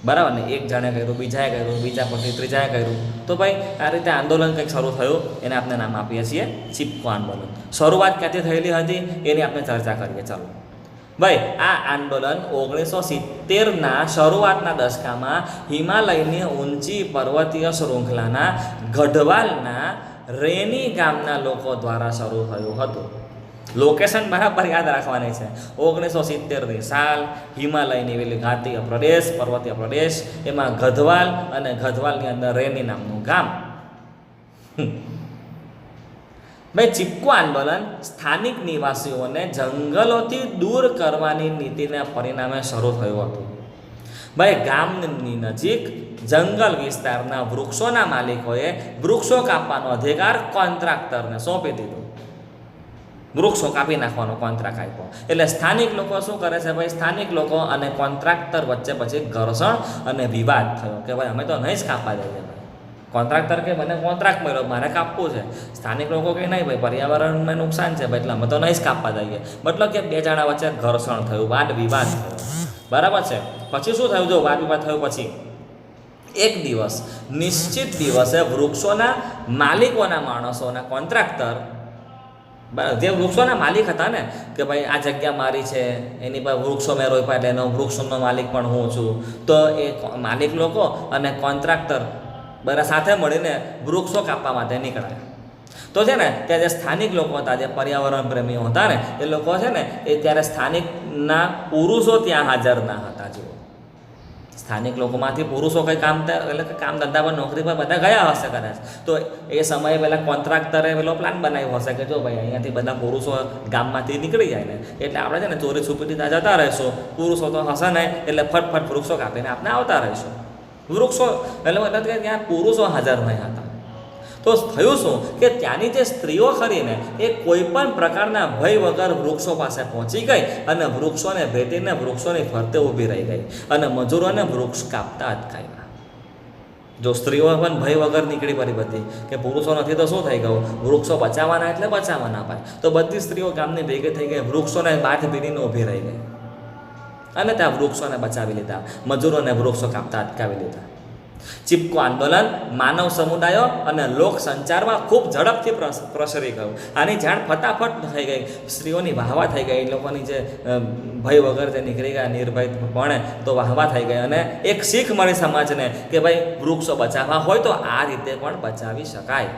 બરાબર ને, એક જણે કર્યું, બીજાએ કર્યું, બીજા પછી ત્રીજાએ કર્યું, તો ભાઈ આ રીતે આંદોલન કંઈક શરૂ થયું, એને આપણે નામ આપીએ છીએ ચિપકો આંદોલન. શરૂઆત ક્યાંથી થયેલી હતી એની આપણે ચર્ચા કરીએ. ચાલો ભાઈ, આ આંદોલન 1970ના શરૂઆતના દશકામાં હિમાલયની ઊંચી પર્વતીય શૃંખલાના ગઢવાલના રેની ગામના લોકો દ્વારા શરૂ થયું હતું. લોકેશન બરાબર યાદ રાખવાની છે. 1970ની સાલ, હિમાલયની પેલી ઘાતીય પ્રદેશ, પર્વતીય પ્રદેશ, એમાં ગઢવાલ અને ગઢવાલની અંદર રેની નામનું ગામ. ભાઈ ચિપકો આંદોલન સ્થાનિક નિવાસીઓને જંગલોથી દૂર કરવાની નીતિના પરિણામે શરૂ થયું હતું. ભાઈ ગામની નજીક જંગલ વિસ્તારના વૃક્ષોના માલિકોએ વૃક્ષો કાપવાનો અધિકાર કોન્ટ્રાક્ટરને સોંપી દીધો. વૃક્ષો કાપી નાખવાનો કોન્ટ્રાક્ટ આપ્યો. એટલે સ્થાનિક લોકો શું કરે છે ભાઈ, સ્થાનિક લોકો અને કોન્ટ્રાક્ટર વચ્ચે પછી ઘર્ષણ અને વિવાદ થયો કે ભાઈ અમે તો નહીં જ કાપવા જઈએ. કોન્ટ્રાક્ટર કે મને કોન્ટ્રાક્ટ મળ્યો, મારે કાપવું છે. સ્થાનિક લોકો કે નહીં ભાઈ પર્યાવરણને નુકસાન છે ભાઈ, એટલે અમે તો નહીં જ કાપવા જઈએ. મતલબ કે બે જણા વચ્ચે ઘર્ષણ થયું, વાદ વિવાદ થયો. બરાબર છે. પછી શું થયું, જો વાદ વિવાદ થયો પછી એક દિવસ નિશ્ચિત દિવસે વૃક્ષોના માલિકોના માણસોના કોન્ટ્રાક્ટર, જે વૃક્ષોના માલિક હતા ને કે ભાઈ આ જગ્યા મારી છે, એની પર વૃક્ષો મેં રોપ્યા, એટલે એનો વૃક્ષોનો માલિક પણ હું છું, તો એ માલિક લોકો અને કોન્ટ્રાક્ટર બધા સાથે મળીને વૃક્ષો કાપવા માટે નીકળ્યા. તો છે ને ત્યાં જે સ્થાનિક લોકો હતા, જે પર્યાવરણ પ્રેમીઓ હતા ને એ લોકો છે ને એ ત્યારે સ્થાનિકના પુરુષો ત્યાં હાજર ના હતા. જુઓ, સ્થાનિક લોકોમાંથી પુરુષો કંઈ કામ ધંધા પર નોકરી પર બધા ગયા હશે કદાચ, તો એ સમયે પહેલાં કોન્ટ્રાક્ટરે પેલો પ્લાન બનાવ્યો હશે કે જો ભાઈ અહીંયાથી બધા પુરુષો ગામમાંથી નીકળી જાય ને એટલે આપણે છે ને ચોરી છુપીથી ત્યાં જતા રહીશું, પુરુષો તો હશે નહીં, એટલે ફટફટ વૃક્ષો કાપીને આપણે આવતા રહીશું. વૃક્ષો એટલે મતલબ કે ત્યાં પુરુષો હાજર નહીં હતા. તો થયું શું કે ત્યાંની જે સ્ત્રીઓ ખરીને એ કોઈ પણ પ્રકારના ભય વગર વૃક્ષો પાસે પહોંચી ગઈ અને વૃક્ષોને ભેટીને વૃક્ષોની ફરતે ઊભી રહી ગઈ અને મજૂરોને વૃક્ષ કાપતા અટકાવ્યા. જો સ્ત્રીઓ પણ ભય વગર નીકળી પડી બધી કે પુરુષો નથી તો શું થઈ ગયું, વૃક્ષો બચાવવાના એટલે બચાવવાના પાય, તો બધી સ્ત્રીઓ ગામની ભેગી થઈ ગઈ, વૃક્ષોને બાથ ભીડીને ઊભી રહી ગઈ અને ત્યાં વૃક્ષોને બચાવી લીધા, મજૂરોને વૃક્ષો કાપતા અટકાવી લીધા. ચિપકો આંદોલન માનવ સમુદાયો અને લોક સંચારમાં ખૂબ ઝડપથી પ્રસરી ગયું. આની જાણ ફટાફટ થઈ ગઈ, સ્ત્રીઓની વાહવા થઈ ગઈ, લોકોની જે ભય વગર જે નીકળી ગયા નિર્ભયપણે તો વાહવા થઈ ગઈ અને એક શીખ મળી સમાજને કે ભાઈ વૃક્ષો બચાવવા હોય તો આ રીતે પણ બચાવી શકાય.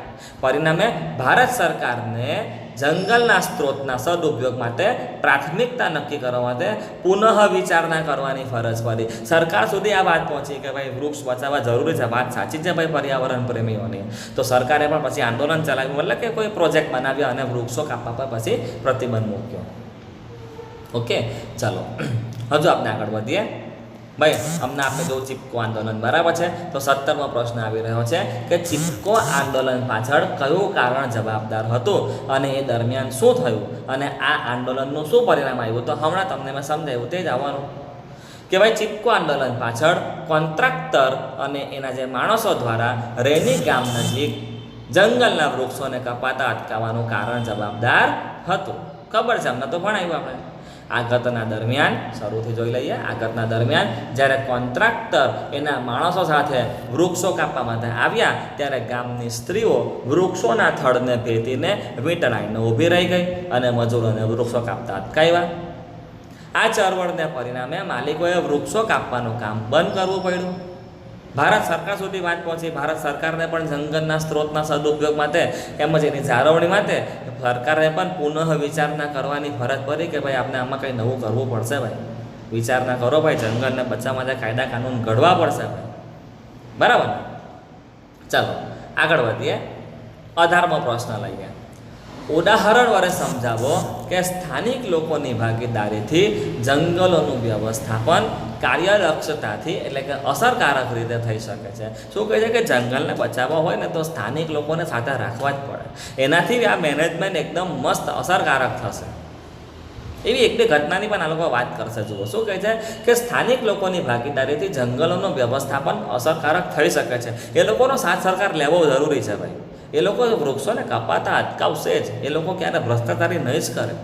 પરિણામે ભારત સરકારને જંગલના સ્ત્રોતના સદુપયોગ માટે પ્રાથમિકતા નક્કી કરવા માટે પુનઃ વિચારણા કરવાની ફરજ પડી. સરકાર સુધી આ વાત પહોંચી કે ભાઈ વૃક્ષ બચાવવા જરૂરી છે, વાત સાચી છે ભાઈ પર્યાવરણ પ્રેમીઓની. તો સરકારે પણ પછી આંદોલન ચલાવ્યું, મતલબ કે કોઈ પ્રોજેક્ટ બનાવ્યો અને વૃક્ષો કાપવા પર પછી પ્રતિબંધ મૂક્યો. ઓકે, ચાલો હજુ આપણે આગળ વધીએ. ભાઈ અમને આપણે જો ચિપકો આંદોલન બરાબર છે, તો 17મો પ્રશ્ન આવી રહ્યો છે કે ચિપકો આંદોલન પાછળ કયું કારણ જવાબદાર હતું અને એ દરમિયાન શું થયું અને આ આંદોલનનું શું પરિણામ આવ્યું. તો હમણાં તમને મેં સમજાવ્યું તે જ આવવાનું. કે ભાઈ ચીપકો આંદોલન પાછળ કોન્ટ્રાક્ટર અને એના જે માણસો દ્વારા રેની ગામ નજીક જંગલના વૃક્ષોને કપાતા અટકાવવાનું કારણ જવાબદાર હતું. ખબર છે, અમને તો ભણાવ્યું આપણે. આ ઘટના દરમિયાન શરૂથી જોઈ લઈએ. આ ઘટના દરમિયાન જ્યારે કોન્ટ્રાક્ટર એના માણસો સાથે વૃક્ષો કાપવા માટે આવ્યા ત્યારે ગામની સ્ત્રીઓ વૃક્ષોના થડને ભેટીને વીંટળાઈને ઊભી રહી ગઈ અને મજૂરોને વૃક્ષો કાપતા અટકાવ્યા. આ ચળવળને પરિણામે માલિકોએ વૃક્ષો કાપવાનું કામ બંધ કરવું પડ્યું. ભારત સરકાર સુધી વાત પહોંચી. ભારત સરકારને પણ જંગલના સ્ત્રોતના સદુપયોગ માટે તેમજ એની જાળવણી માટે સરકારને પણ પુનઃ વિચારણા કરવાની ફરજ પડી કે ભાઈ આપણે આમાં કંઈ નવું કરવું પડશે. ભાઈ વિચારણા કરો ભાઈ, જંગલને બચાવવા માટે કાયદા કાનૂન ઘડવા પડશે ભાઈ. બરાબર. ચાલો આગળ વધીએ. 18મો પ્રશ્ન લઈએ. ઉદાહરણ વડે સમજાવો કે સ્થાનિક લોકોની ભાગીદારીથી જંગલોનું વ્યવસ્થાપન કાર્યદક્ષતાથી એટલે કે અસરકારક રીતે થઈ શકે છે. શું કહે છે કે જંગલને બચાવવા હોય ને તો સ્થાનિક લોકોને સાથે રાખવા જ પડે. એનાથી આ મેનેજમેન્ટ એકદમ મસ્ત અસરકારક થશે. એવી એક બે ઘટનાની પણ આ લોકો વાત કરશે. જુઓ શું કહે છે કે સ્થાનિક લોકોની ભાગીદારીથી જંગલોનું વ્યવસ્થાપન અસરકારક થઈ શકે છે. એ લોકોનો સાથ સરકાર લેવો જરૂરી છે ભાઈ. એ લોકો વૃક્ષોને કપાતા અટકાવશે જ. એ લોકો ક્યારે ભ્રષ્ટાચારી નહીં જ કરે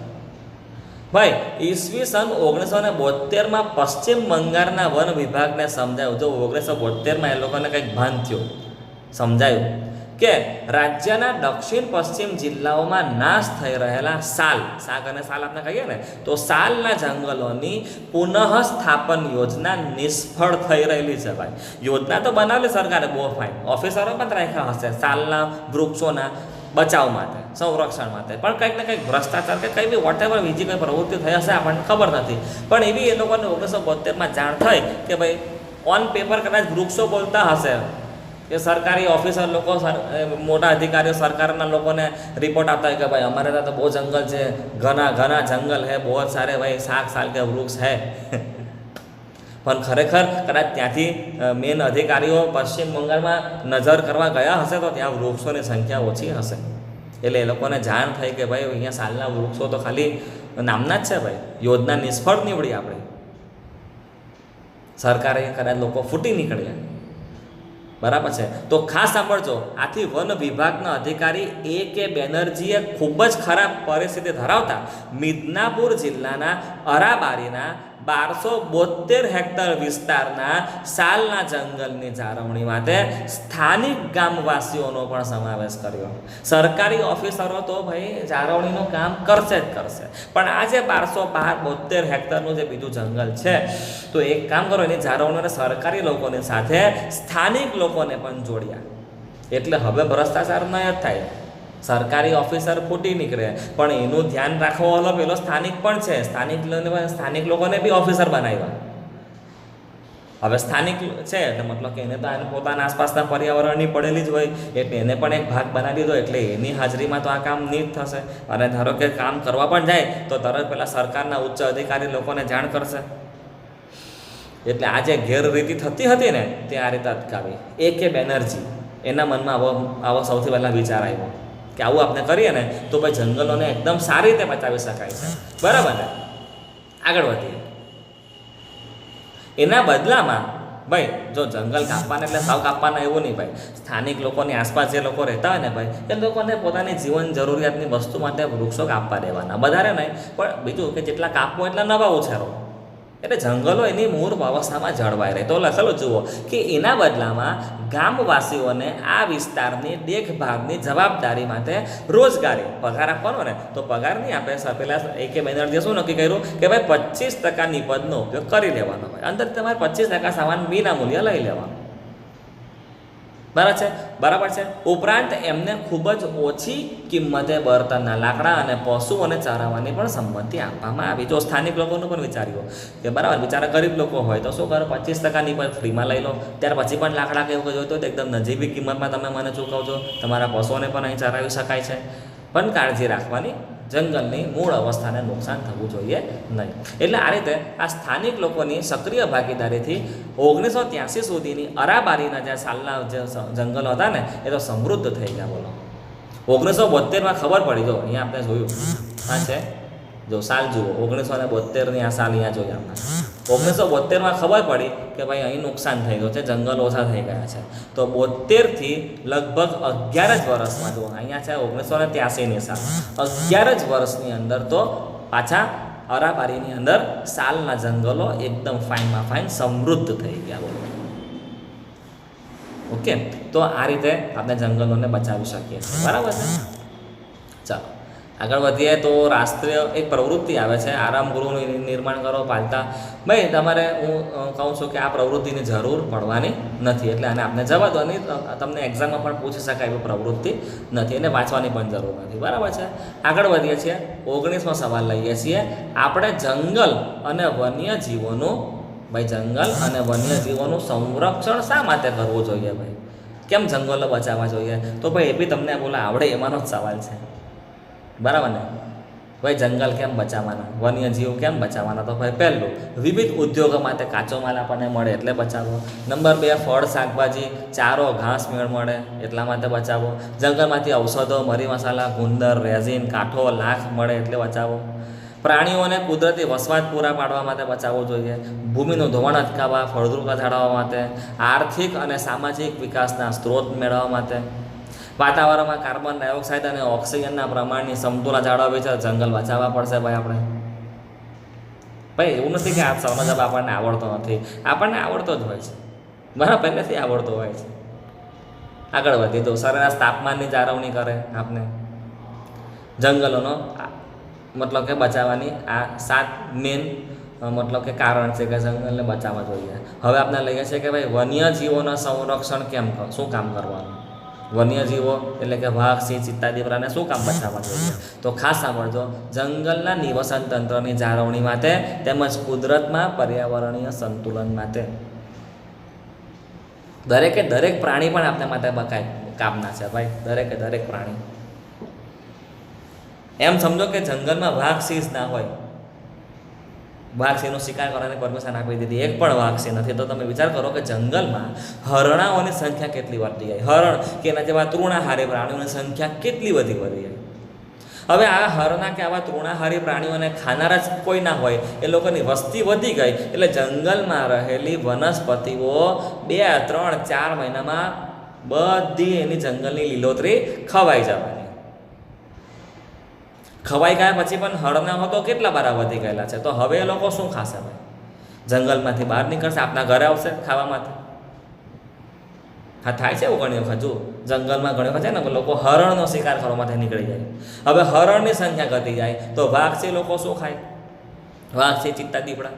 ભાઈ. ઈસવીસન 1972માં પશ્ચિમ બંગાળના વન વિભાગને સમજાયું. જો 1972માં એ લોકોને કંઈક ભાન થયું, સમજાયું કે રાજ્યના દક્ષિણ પશ્ચિમ જિલ્લાઓમાં નાશ થઈ રહેલા શાક અને સાલ આપણે કહીએ ને તો સાલના જંગલોની પુનઃ સ્થાપન યોજના નિષ્ફળ થઈ રહેલી છે ભાઈ. યોજના તો બનાવેલી સરકારે બહુ ફાઇન, ઓફિસરો પણ રાખ્યા હશે સાલના વૃક્ષોના બચાવ માટે, સંરક્ષણ માટે, પણ કંઈક ને કંઈક ભ્રષ્ટાચાર કે કંઈ બી વોટેવર બીજી કંઈ પ્રવૃત્તિ થઈ હશે આપણને ખબર નથી. પણ એવી એ લોકોને 1972માં જાણ થઈ કે ભાઈ ઓન પેપર કદાચ વૃક્ષો બોલતા હશે કે સરકારી ઓફિસર લોકો મોટા અધિકારીઓ સરકારના લોકોને રિપોર્ટ આપતા હોય કે ભાઈ અમારે ત્યાં તો બહુ જંગલ છે, ઘણા જંગલ હે, બહુ સારે ભાઈ શાક સાલ કે વૃક્ષ હે. પણ ખરેખર કદાચ ત્યાંથી મેન અધિકારીઓ પશ્ચિમ બંગાળમાં નજર કરવા ગયા હશે તો ત્યાં વૃક્ષોની સંખ્યા ઓછી હશે. એટલે એ લોકોને જાણ થઈ કે ભાઈ અહીંયા સાલના વૃક્ષો તો ખાલી નામના જ છે ભાઈ. યોજના નિષ્ફળ નીવડી આપણી. સરકારે કદાચ લોકો ફૂટી નીકળ્યા. બરાબર છે. તો ખાસ સાંભળજો. આથી વન વિભાગના અધિકારી A.K. બેનર્જીએ ખૂબ જ ખરાબ પરિસ્થિતિ ધરાવતા મિદનાપુર જિલ્લાના અરાબારીના 1272 હેક્ટર વિસ્તારના સાલના જંગલની જાળવણી માટે સ્થાનિક ગામવાસીઓનો પણ સમાવેશ કર્યો. સરકારી ઓફિસરો તો ભાઈ જાળવણીનું કામ કરશે જ કરશે, પણ આ જે 1272 હેક્ટરનું જે બીજું જંગલ છે તો એક કામ કરો, એની જાળવણીને સરકારી લોકોની સાથે સ્થાનિક લોકોને પણ જોડ્યા. એટલે હવે ભ્રષ્ટાચાર ન જ થાય. સરકારી ઓફિસર ફૂટી નીકળે પણ એનું ધ્યાન રાખવો વાળો પેલો સ્થાનિક પણ છે. સ્થાનિક લોકોને બી ઓફિસર બનાવ્યા. હવે સ્થાનિક છે એટલે મતલબ કે એને તો પોતાના આસપાસના પર્યાવરણની પડેલી જ હોય એટલે એને પણ એક ભાગ બનાવી દીધો. એટલે એની હાજરીમાં તો આ કામ નહીં જ થશે. અને ધારો કે કામ કરવા પણ જાય તો તરત પેલા સરકારના ઉચ્ચ અધિકારી લોકોને જાણ કરશે. એટલે આ જે ગેરરીતિ થતી હતી ને તે આ રીતે અટકાવી. A.K. બેનર્જી એના મનમાં આવો સૌથી પહેલાં વિચાર આવ્યો કે આવું આપણે કરીએ ને તો ભાઈ જંગલોને એકદમ સારી રીતે બચાવી શકાય છે. બરાબર ને? આગળ વધીએ. એના બદલામાં ભાઈ જો જંગલ કાપવાના એટલે સાવ કાપવાના એવું નહીં ભાઈ. સ્થાનિક લોકોની આસપાસ જે લોકો રહેતા હોય ને ભાઈ એ લોકોને પોતાની જીવન જરૂરિયાતની વસ્તુ માટે વૃક્ષો કાપવા દેવાના. વધારે નહીં પણ બીજું કે જેટલા કાપવો એટલા નવા ઉછેરો. એટલે જંગલો એની મૂળ અવસ્થામાં જળવાઈ રહે. તો લખેલું જુઓ કે એના બદલામાં ગામવાસીઓને આ વિસ્તારની દેખભાળની જવાબદારી માટે રોજગારી પગાર આપવાનો ને તો પગાર નહીં આપે. પેલા A.K. બેનર્જીએ શું નક્કી કર્યું કે ભાઈ 25% નિપજનો ઉપયોગ કરી લેવાનો હોય. અંદર તમારે 25% સામાન વિના મૂલ્ય લઈ લેવાનો. બરાબર છે. ઉપરાંત એમને ખૂબ જ ઓછી કિંમતે બળતણના લાકડા અને પશુઓને ચરાવવાની પણ સંમતિ આપવામાં આવી. જો સ્થાનિક લોકોનું પણ વિચાર્યું કે બરાબર બિચારા ગરીબ લોકો હોય તો શું કરો 25% પર ફ્રીમાં લઈ લો. ત્યાર પછી પણ લાકડા કે એવું જોઈતો તો એકદમ નજીવી કિંમતમાં તમે મને ચૂકવજો. તમારા પશુઓને પણ અહીં ચરાવી શકાય છે. પણ કાળજી રાખવાની, જંગલની મૂળ અવસ્થાને નુકસાન થવું જોઈએ નહીં. એટલે આ રીતે આ સ્થાનિક લોકોની સક્રિય ભાગીદારીથી 1983 સુધીની અરાબારીના જે સાલના જે જંગલો હતા ને એ તો સમૃદ્ધ થઈ ગયા. બોલો 1972માં ખબર પડી. જો અહીંયા આપણે જોયું હા છે જો સાલ જુઓ 1972ની આ સાલ અહીંયા જોઈએ આપણે 1972માં ખબર પડી કે ભાઈ અહીં નુકસાન થઈ ગયું છે, જંગલ ઓછા થઈ ગયા છે. તો 72થી લગભગ 11 જ વર્ષમાં, જો અહીંયા છે 1983ની સાલ, 11 જ વર્ષની અંદર તો પાછા અરાબારીની અંદર સાલના જંગલો એકદમ ફાઇનમાં ફાઇન સમૃદ્ધ થઈ ગયા. બોલો. ઓકે, તો આ રીતે આપણે જંગલોને બચાવી શકીએ છીએ. બરાબર છે. ચાલો આગળ વધીએ. તો રાષ્ટ્રીય એક પ્રવૃત્તિ આવે છે, આરામ ગૃહનું નિર્માણ કરો પાલતા. ભાઈ તમારે હું કહું છું કે આ પ્રવૃત્તિની જરૂર પડવાની નથી, એટલે આને આપણે જવા દો. નહીં તમને એક્ઝામમાં પણ પૂછી શકાય એવી પ્રવૃત્તિ નથી, એને વાંચવાની પણ જરૂર નથી. બરાબર છે. આગળ વધીએ છીએ. 19મો સવાલ લઈએ છીએ આપણે. જંગલ અને વન્યજીવોનું, ભાઈ જંગલ અને વન્યજીવોનું સંરક્ષણ શા માટે કરવું જોઈએ? ભાઈ કેમ જંગલો બચાવવા જોઈએ? તો ભાઈ એ બી તમને બોલા આવડે એમાંનો જ સવાલ છે. બરાબર ને? ભાઈ જંગલ કેમ બચાવવાના, વન્યજીવ કેમ બચાવવાના? તો ભાઈ પહેલું, વિવિધ ઉદ્યોગો માટે કાચો માલ આપણને મળે એટલે બચાવો. નંબર 2, ફળ શાકભાજી ચારો ઘાસ મેળ મળે એટલા માટે બચાવો. જંગલમાંથી ઔષધો, મરી મસાલા, ગુંદર, રેઝિન, કાંઠો, લાખ મળે એટલે બચાવો. પ્રાણીઓને કુદરતી વસવાટ પૂરા પાડવા માટે બચાવવું જોઈએ. ભૂમિનું ધોવાણ અટકાવવા, ફળદ્રુપતા જાળવવા માટે. આર્થિક અને સામાજિક વિકાસના સ્ત્રોત મેળવવા માટે. વાતાવરણમાં કાર્બન ડાયોક્સાઇડ અને ઓક્સિજનના પ્રમાણની સમતુલા જાળવવી છે, જંગલ બચાવવા પડશે. ભાઈ આપણે ભાઈ એવું નથી કે આ સવાલનો જવાબ આપણને આવડતો નથી, આપણને આવડતો જ હોય છે. બરાબર, પહેલેથી આવડતો હોય છે. આગળ વધી તો સરેરાશ તાપમાનની જાળવણી કરે આપણે. જંગલોનો મતલબ કે બચાવવાની આ 7 મેન મતલબ કે કારણ છે કે જંગલને બચાવવા જોઈએ. હવે આપણે લઈએ છીએ કે ભાઈ વન્યજીવોના સંરક્ષણ કેમ, શું કામ કરવાનું? વન્યજીવો એટલે કે વાઘ, સિંહ, ચિત્તા, દીપડાને શું કામ બચાવવા જોઈએ? તો ખાસ સાંભળજો. જંગલના નિવસન તંત્રની જાળવણી માટે તેમજ કુદરતમાં પર્યાવરણીય સંતુલન માટે. દરેકે દરેક પ્રાણી પણ આપણે માટે કામના છે ભાઈ, દરેકે દરેક પ્રાણી. એમ સમજો કે જંગલમાં વાઘ સિંહ ના હોય, વાઘ સિંહનો શિકાર કરવાની પરમિશન આપી દીધી, એક પણ વાઘ સિંહ નથી, તો તમે વિચાર કરો કે જંગલમાં હરણાઓની સંખ્યા કેટલી વધી જાય. હરણ કે એના જેવા તૃણાહારી પ્રાણીઓની સંખ્યા કેટલી વધી જાય. હવે આ હરણા કે આવા તૃણાહારી પ્રાણીઓને ખાનારા જ કોઈ ના હોય, એ લોકોની વસ્તી વધી ગઈ એટલે જંગલમાં રહેલી વનસ્પતિઓ 2, 3, 4 મહિનામાં બધી એની જંગલની લીલોતરી ખવાઈ જવાની. ખવાઈ ગયા પછી પણ હરણાઓ તો કેટલા બારા વધી ગયેલા છે. તો હવે એ લોકો શું ખાશે? ભાઈ જંગલમાંથી બહાર નીકળશે, આપણા ઘરે આવશે ખાવા માટે. હા, થાય છે એવું ઘણી વખત. જો જંગલમાં ઘણી વખત છે ને લોકો હરણનો શિકાર કરવા માટે નીકળી જાય. હવે હરણની સંખ્યા ઘટી જાય તો વાઘથી લોકો શું ખાય? વાઘથી ચિત્તા, દીપડા.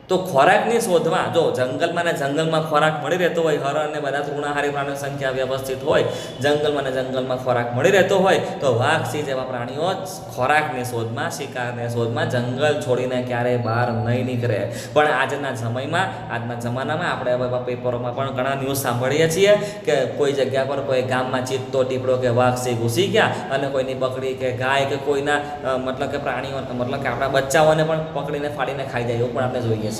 તો ખોરાકની શોધમાં, જો જંગલમાં ને જંગલમાં ખોરાક મળી રહેતો હોય, હરણ ને બધા તૃણાહારી પ્રાણીઓની સંખ્યા વ્યવસ્થિત હોય, જંગલમાં ને જંગલમાં ખોરાક મળી રહેતો હોય, તો વાઘ, સિંહ જેવા પ્રાણીઓ ખોરાકની શોધમાં, શિકારની શોધમાં જંગલ છોડીને ક્યારેય બહાર નહીં નીકળે. પણ આજના સમયમાં, આજના જમાનામાં આપણે હવે પેપરોમાં પણ ઘણા ન્યૂઝ સાંભળીએ છીએ કે કોઈ જગ્યા પર કોઈ ગામમાં ચિત્તો, ટીપડો કે વાઘ, સિંહ ઘૂસી ગયા અને કોઈની બકરી કે ગાય કે કોઈના મતલબ કે પ્રાણીઓ, મતલબ કે આપણા બચ્ચાઓને પણ પકડીને ફાડીને ખાઈ જાય, એવું પણ આપણે જોઈએ છીએ.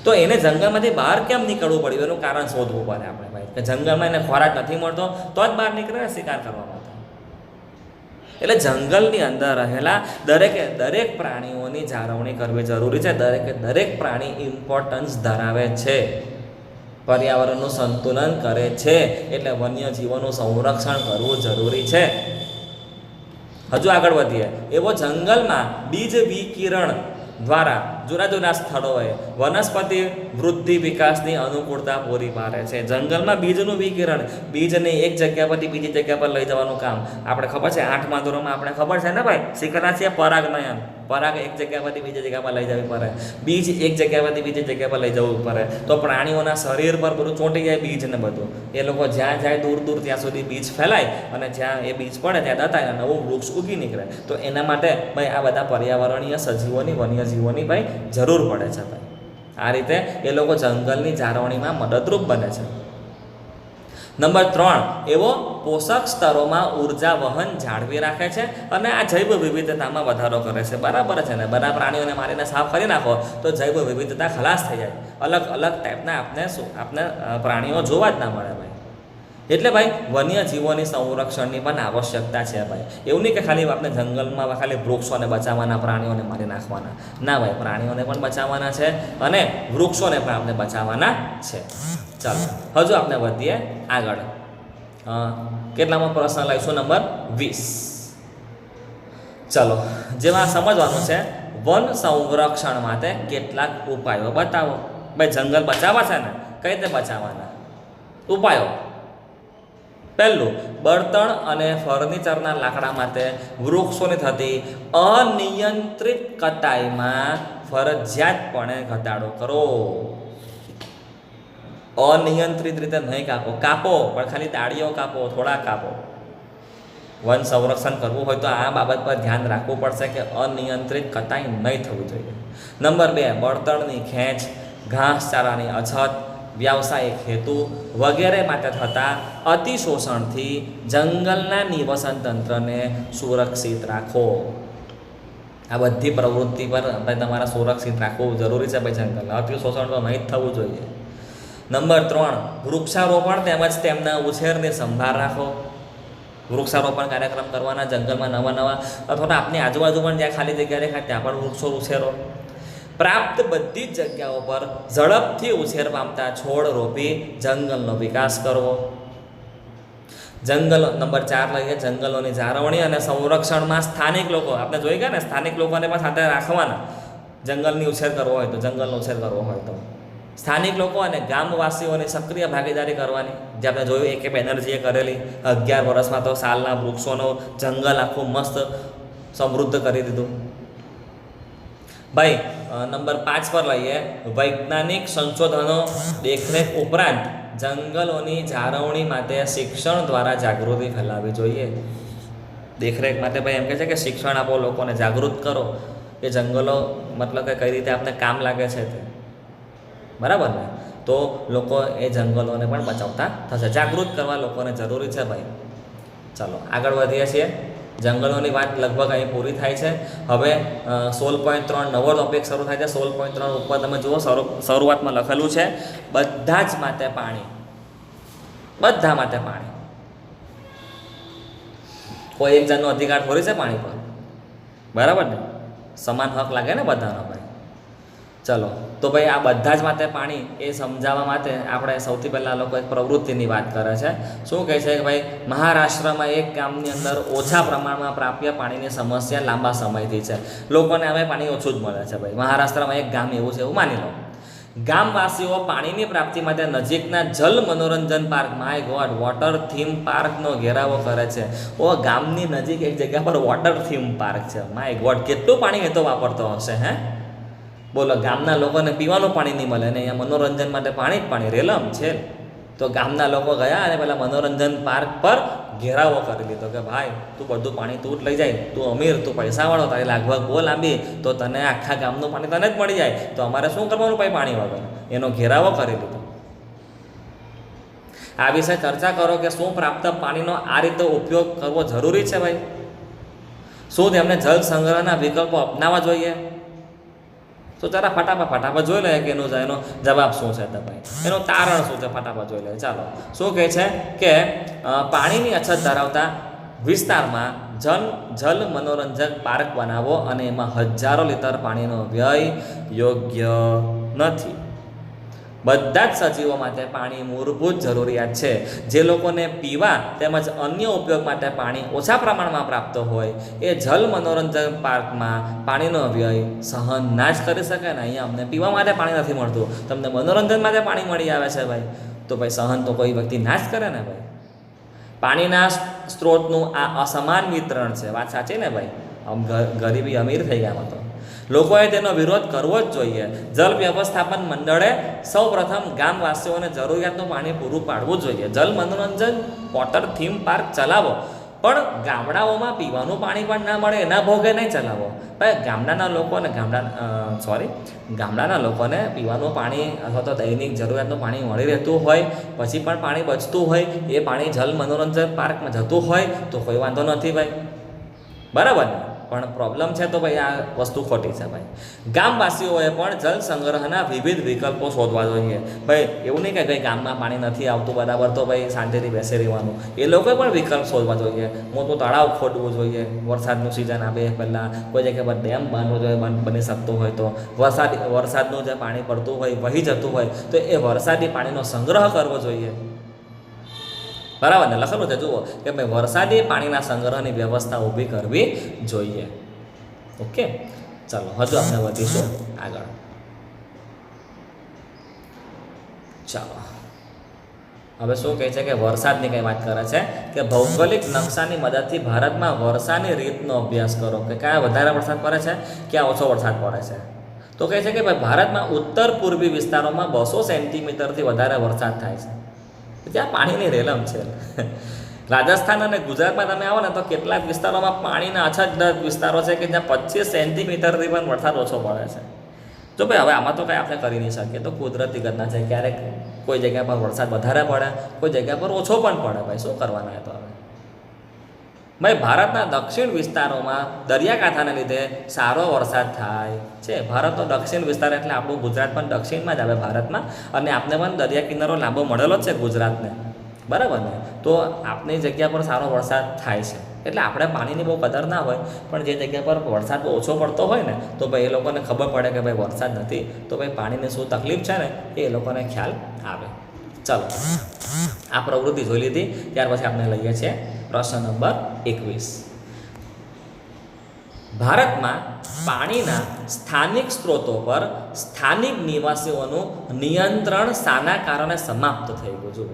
તો એને જંગલમાંથી બહાર કેમ નીકળવું પડ્યું એનું કારણ શોધવું પડે આપણે ભાઈ, કે જંગલમાં એને ખોરાક નથી મળતો તો જ બહાર નીકળે શિકાર કરવા માટે. એટલે જંગલની અંદર રહેલા દરેક પ્રાણીઓની જાળવણી કરવી જરૂરી છે. દરેકે દરેક પ્રાણી ઇમ્પોર્ટન્સ ધરાવે છે, પર્યાવરણનું સંતુલન કરે છે, એટલે વન્યજીવોનું સંરક્ષણ કરવું જરૂરી છે. હજુ આગળ વધીએ. એવો જંગલમાં બીજ વિકિરણ દ્વારા જુદા જુદા સ્થળોએ વનસ્પતિ વૃદ્ધિ વિકાસની અનુકૂળતા પૂરી પાડે છે. જંગલમાં બીજનું વિકિરણ, બીજને એક જગ્યા પરથી બીજી જગ્યા પર લઈ જવાનું કામ આપણે ખબર છે. 8મા ધોરણમાં આપણે ખબર છે ને ભાઈ, શીખેલા છે પરાગનયન. પરાગ એક જગ્યા પરથી બીજી જગ્યા પર લઈ જવી પડે, બીજ એક જગ્યા પરથી બીજી જગ્યા પર લઈ જવું પડે. તો પ્રાણીઓના શરીર પર બધું ચોંટી જાય બીજ ને બધું. એ લોકો જ્યાં જાય દૂર દૂર ત્યાં સુધી બીજ ફેલાય અને જ્યાં એ બીજ પડે ત્યાં દતાય નવું વૃક્ષ ઉગી નીકળે. તો એના માટે ભાઈ આ બધા પર્યાવરણીય સજીવોની, વન્યજીવોની ભાઈ જરૂર પડે છે ભાઈ. આ રીતે એ લોકો જંગલની જાળવણીમાં મદદરૂપ બને છે. નંબર 3, એવો પોષક સ્તરોમાં ઉર્જા વહન જાળવી રાખે છે અને આ જૈવ વિવિધતામાં વધારો કરે છે. બરાબર છે ને? બધા પ્રાણીઓને મારીને સાફ કરી નાખો તો જૈવ વિવિધતા ખલાસ થઈ જાય. અલગ અલગ ટાઈપના આપને પ્રાણીઓ જોવા જ ના મળે ભાઈ. એટલે ભાઈ વન્યજીવોની સંરક્ષણની પણ આવશ્યકતા છે ભાઈ. એવું નહીં કે ખાલી આપણે જંગલમાં ખાલી વૃક્ષોને બચાવવાના, પ્રાણીઓને મારી નાખવાના. ના ભાઈ, પ્રાણીઓને પણ બચાવવાના છે અને વૃક્ષોને પણ આપણે બચાવવાના છે. ચાલો હજુ આપણે વધીએ આગળ. કેટલામાં પ્રશ્ન લઈશું? નંબર 20. ચલો, જેમાં સમજવાનું છે વન સંરક્ષણ માટે કેટલાક ઉપાયો બતાવો. ભાઈ જંગલ બચાવવા છે ને, કઈ રીતે બચાવવાના? ઉપાયો. પહેલું, બળતણ અને ફર્નિચરના લાકડા માટે વૃક્ષોની થતી અનિયંત્રિત કટાઈમાં ફરજિયાતપણે ઘટાડો કરો. અનિયંત્રિત રીતે નહીં કાપો, પણ ખાલી ડાળીઓ કાપો, થોડા કાપો. વન સંરક્ષણ કરવું હોય તો આ બાબત પર ધ્યાન રાખવું પડશે કે અનિયંત્રિત કટાઈ નહીં થવી જોઈએ. નંબર 2, બળતણની ખેંચ, ઘાસચારાની અછત, વ્યાવસાયિક હેતુ વગેરે માટે થતા અતિશોષણથી જંગલના નિવસન તંત્રને સુરક્ષિત રાખો. આ બધી પ્રવૃત્તિ પર ભાઈ તમારે સુરક્ષિત રાખવું જરૂરી છે. ભાઈ જંગલ અતિશોષણ તો નહીં જ થવું જોઈએ. નંબર 3, વૃક્ષારોપણ તેમજ તેમના ઉછેરની સંભાળ રાખો. વૃક્ષારોપણ કાર્યક્રમ કરવાના, જંગલમાં નવા અથવા આપની આજુબાજુ પણ જ્યાં ખાલી જગ્યા દેખાય ત્યાં પણ વૃક્ષો ઉછેરો. પ્રાપ્ત બધી જ જગ્યાઓ પર ઝડપથી ઉછેર પામતા છોડ રોપી જંગલનો વિકાસ કરવો. જંગલ નંબર 4 લઈએ, જંગલોની જાળવણી અને સંરક્ષણમાં સ્થાનિક લોકો, આપણે જોઈ ગયા ને, સ્થાનિક લોકોને પણ સાથે રાખવાના. જંગલની ઉછેર કરવો હોય તો, જંગલનો ઉછેર કરવો હોય તો સ્થાનિક લોકો અને ગામવાસીઓની સક્રિય ભાગીદારી કરવાની. જે આપણે જોયું AK બેનર્જીએ કરેલી 11 વર્ષમાં તો સાલના વૃક્ષોનો જંગલ આખું મસ્ત સમૃદ્ધ કરી દીધું. ભાઈ નંબર 5 પર લઈએ, વૈજ્ઞાનિક સંશોધનો દેખરેખ ઉપરાંત જંગલોની જાળવણી માટે શિક્ષણ દ્વારા જાગૃતિ ફેલાવવી જોઈએ. દેખરેખ માટે ભાઈ એમ કહે છે કે શિક્ષણ આપો, લોકોને જાગૃત કરો કે જંગલો મતલબ કે કઈ રીતે આપણે કામ લાગે છે તે. બરાબર ને? તો લોકો એ જંગલોને પણ બચાવતા થશે. જાગૃત કરવા લોકોને જરૂરી છે ભાઈ. ચાલો આગળ વધીએ છીએ. જંગલોની વાત લગભગ અહીં પૂરી થાય છે. હવે 16.3 નવો ટોપિક શરૂ થાય છે. 16.3 ઉપર તમે જુઓ, શરૂઆતમાં લખેલું છે બધા જ માટે પાણી. બધા માટે પાણી. કોઈ એક જણનો અધિકાર થોડી છે પાણી પર. બરાબર ને? સમાન હક લાગે ને બધાનો ભાઈ. ચલો તો ભાઈ આ બધા જ માટે પાણી એ સમજાવવા માટે આપણે સૌથી પહેલાં લોકો એક પ્રવૃત્તિની વાત કરે છે. શું કહે છે કે ભાઈ મહારાષ્ટ્રમાં એક ગામની અંદર ઓછા પ્રમાણમાં પ્રાપ્ય પાણીની સમસ્યા લાંબા સમયથી છે. લોકોને હવે પાણી ઓછું જ મળે છે ભાઈ. મહારાષ્ટ્રમાં એક ગામ એવું છે, એવું માની લો. ગામવાસીઓ પાણીની પ્રાપ્તિ માટે નજીકના જલ મનોરંજન park, my god, water theme પાર્કનો ઘેરાવો કરે છે. ગામની નજીક એક જગ્યા પર વોટર થીમ પાર્ક છે. માય ગોડ, કેટલું પાણી એ તો વાપરતો હશે હે? બોલો, ગામના લોકોને પીવાનું પાણી નહીં મળે ને અહીંયા મનોરંજન માટે પાણી જ પાણી, રેલમ છે. તો ગામના લોકો ગયા અને પેલા મનોરંજન પાર્ક પર ઘેરાવો કરી લીધો કે ભાઈ તું બધું પાણી તું જ લઈ જાય, તું અમીર, તું પૈસાવાળો, તારી લાગવગ બહુ લાંબી, તો તને આખા ગામનું પાણી તને જ મળી જાય, તો અમારે શું કરવાનું ભાઈ પાણી વગર? એનો ઘેરાવો કરી લીધો. આ વિશે ચર્ચા કરો કે શું પ્રાપ્ત પાણીનો આ રીતે ઉપયોગ કરવો જરૂરી છે ભાઈ? શું તેમને જળ સંગ્રહના વિકલ્પો અપનાવવા જોઈએ? તો જરા ફટાફટ જોઈ લે કે એનો જવાબ શું છે ભાઈ, એનું તારણ શું છે, ફટાફટ જોઈ લે. ચાલો, શું કહે છે કે પાણીની અછત ધરાવતા વિસ્તારમાં જલ મનોરંજક પાર્ક બનાવો અને એમાં હજારો લીટર પાણીનો વ્યય યોગ્ય નથી. બધા જ સજીવો માટે પાણી મૂળભૂત જરૂરિયાત છે. જે લોકોને પીવા તેમજ અન્ય ઉપયોગ માટે પાણી ઓછા પ્રમાણમાં પ્રાપ્ત હોય એ જલ મનોરંજન પાર્કમાં પાણીનો વ્યય સહન ના જ કરી શકે ને. અહીંયા અમને પીવા માટે પાણી નથી મળતું, તમને મનોરંજન માટે પાણી મળી આવે છે ભાઈ, તો ભાઈ સહન તો કોઈ વ્યક્તિ ના જ કરે ને ભાઈ. પાણીના સ્ત્રોતનું આ અસમાન વિતરણ છે. વાત સાચી ને ભાઈ? આમ ગરીબી અમીર થઈ ગયા તો લોકોએ તેનો વિરોધ કરવો જ જોઈએ. જલ વ્યવસ્થાપન મંડળે સૌપ્રથમ ગામવાસીઓને જરૂરિયાતનું પાણી પૂરું પાડવું જોઈએ. જલ મનોરંજન વોટર થીમ પાર્ક ચલાવો, પણ ગામડાઓમાં પીવાનું પાણી પણ ના મળે એના ભોગે નહીં ચલાવો ભાઈ. ગામડાના લોકોને પીવાનું પાણી અથવા તો દૈનિક જરૂરિયાતનું પાણી મળી રહેતું હોય, પછી પણ પાણી બચતું હોય, એ પાણી જલ મનોરંજન પાર્કમાં જતું હોય તો કોઈ વાંધો નથી ભાઈ. બરાબર ને? પણ પ્રોબ્લેમ છે તો ભાઈ આ વસ્તુ ખોટી છે ભાઈ. ગામવાસીઓએ પણ જળ સંગ્રહના વિવિધ વિકલ્પો શોધવા જોઈએ. ભાઈ એવું નહીં કે ભાઈ ગામમાં પાણી નથી આવતું બરાબર તો ભાઈ શાંતિથી બેસી રહેવાનું. એ લોકોએ પણ વિકલ્પ શોધવા જોઈએ. મોટું તળાવ ખોદવું જોઈએ વરસાદનું સિઝન આવે પહેલાં, કોઈ જગ્યા પર ડેમ બાંધવો જોઈએ બની શકતું હોય તો, વરસાદનું જે પાણી પડતું હોય વહી જતું હોય તો એ વરસાદી પાણીનો સંગ્રહ કરવો જોઈએ. બરાબર ને, લખેલું છે જુઓ કે ભાઈ વરસાદી પાણીના સંગ્રહની વ્યવસ્થા ઊભી કરવી જોઈએ. ઓકે, ચાલો હજુ આપણે વધીશું આગળ. ચાલો હવે શું કહે છે કે વરસાદની કંઈ વાત કરે છે કે ભૌગોલિક નકશાની મદદથી ભારતમાં વરસાદની રીતનો અભ્યાસ કરો કે ક્યાં વધારે વરસાદ પડે છે, ક્યાં ઓછો વરસાદ પડે છે. તો કહે છે કે ભાઈ ભારતમાં ઉત્તર પૂર્વી વિસ્તારોમાં 200 સેન્ટીમીટરથી વધારે વરસાદ થાય છે. ત્યાં પાણીની રેલમ છે. રાજસ્થાન અને ગુજરાતમાં તમે આવો ને તો કેટલાક વિસ્તારોમાં પાણીના અછતગ્રસ્ત વિસ્તારો છે કે જ્યાં 25 સેન્ટીમીટરથી પણ વરસાદ ઓછો પડે છે. જો ભાઈ હવે આમાં તો કંઈ આપણે કરી નહીં શકીએ, તો કુદરતી ઘટના છે. ક્યારેક કોઈ જગ્યા પર વરસાદ વધારે પડે, કોઈ જગ્યા પર ઓછો પણ પડે. ભાઈ શું કરવાના તો હવે ભાઈ ભારતના દક્ષિણ વિસ્તારોમાં દરિયાકાંઠાને લીધે સારો વરસાદ થાય છે. ભારતનો દક્ષિણ વિસ્તાર એટલે આપણું ગુજરાત પણ દક્ષિણમાં જ આવે ભારતમાં, અને આપણે પણ દરિયા કિનારો લાંબો મળેલો જ છે ગુજરાતને, બરાબર ને. તો આપણી જગ્યા પર સારો વરસાદ થાય છે એટલે આપણે પાણીની બહુ કદર ના હોય, પણ જે જગ્યા પર વરસાદ બહુ ઓછો પડતો હોય ને તો ભાઈ એ લોકોને ખબર પડે કે ભાઈ વરસાદ નથી, તો ભાઈ પાણીની શું તકલીફ છે ને એ લોકોને ખ્યાલ આવે. ચાલો આ પ્રવૃત્તિ જોઈ લીધી, ત્યાર પછી આપણે લઈએ છીએ પ્રશ્ન નંબર 21. ભારતમાં પાણીના સ્થાનિક સ્ત્રોતો પર સ્થાનિક નિવાસીઓનું નિયંત્રણ શાના કારણે સમાપ્ત થઈ ગયું? જુઓ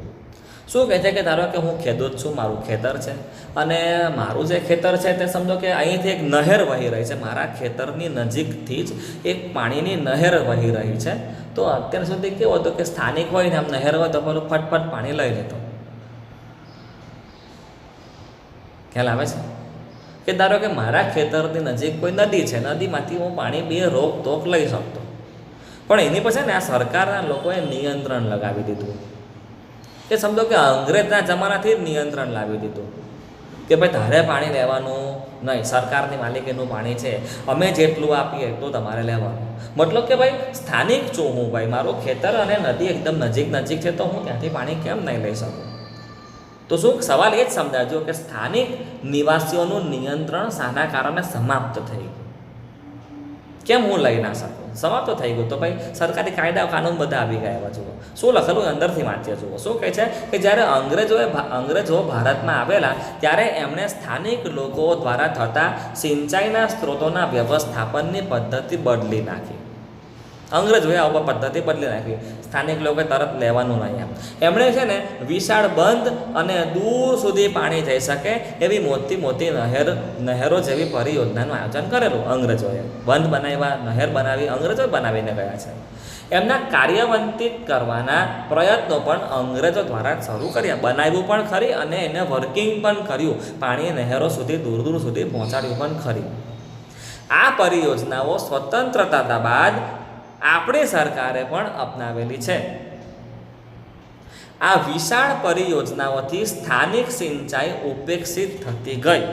શું કહે છે કે ધારો કે હું ખેડૂત છું, મારું ખેતર છે, અને મારું જે ખેતર છે તે સમજો કે અહીંથી એક નહેર વહી રહી છે, મારા ખેતરની નજીકથી જ એક પાણીની નહેર વહી રહી છે. તો અત્યાર સુધી કેવું હતું કે સ્થાનિક હોય ને આમ નહેર હોય તો પેલું ફટફટ પાણી લઈ લેતો. ખ્યાલ આવે છે કે ધારો કે મારા ખેતરની નજીક કોઈ નદી છે, નદીમાંથી હું પાણી બે રોકટોક લઈ શકતો, પણ એની પછી ને આ સરકારના લોકોએ નિયંત્રણ લગાવી દીધું. એ સમજો કે અંગ્રેજના જમાનાથી જ નિયંત્રણ લાવી દીધું કે ભાઈ તારે પાણી લેવાનું નહીં, સરકારની માલિકીનું પાણી છે, અમે જેટલું આપીએ એટલું તમારે લેવાનું. મતલબ કે ભાઈ સ્થાનિક છું હું, ભાઈ મારું ખેતર અને નદી એકદમ નજીક છે, તો હું ત્યાંથી પાણી કેમ નહીં લઈ શકું? તો શું સવાલ એ જ સમજાજો કે સ્થાનિક નિવાસીઓનું નિયંત્રણ શાના કારણે સમાપ્ત થઈ ગયું? કેમ હું લઈ ના શકું? સમાપ્ત થઈ ગયું તો ભાઈ સરકારી કાયદા કાનૂન બધા આવી ગયા. જુઓ શું લખેલું અંદરથી વાંચ્યા. જુઓ શું કહે છે કે જ્યારે અંગ્રેજો ભારતમાં આવેલા ત્યારે એમણે સ્થાનિક લોકો દ્વારા થતા સિંચાઈના સ્ત્રોતોના વ્યવસ્થાપનની પદ્ધતિ બદલી નાખી. અંગ્રેજોએ આવા પદ્ધતિ બદલી નાખી, સ્થાનિક લોકોએ તરત લેવાનું નહીં. એમણે છે ને વિશાળ બંધ અને દૂર સુધી પાણી જઈ શકે એવી મોટી નહેરો જેવી પરિયોજનાનું આયોજન કરેલું અંગ્રેજોએ. બંધ બનાવ્યા, નહેર બનાવી, અંગ્રેજો બનાવીને ગયા છે. એમના કાર્યવંતિત કરવાના પ્રયત્નો પણ અંગ્રેજો દ્વારા શરૂ કર્યા, બનાવ્યું પણ ખરી અને એને વર્કિંગ પણ કર્યું, પાણી નહેરો સુધી દૂર સુધી પહોંચાડ્યું પણ ખરી. આ પરિયોજનાઓ સ્વતંત્રતા બાદ આપણી સરકારે પણ અપનાવેલી છે. આ વિશાળ પરિયોજનાઓથી સ્થાનિક સિંચાઈ ઉપેક્ષિત થતી ગઈ.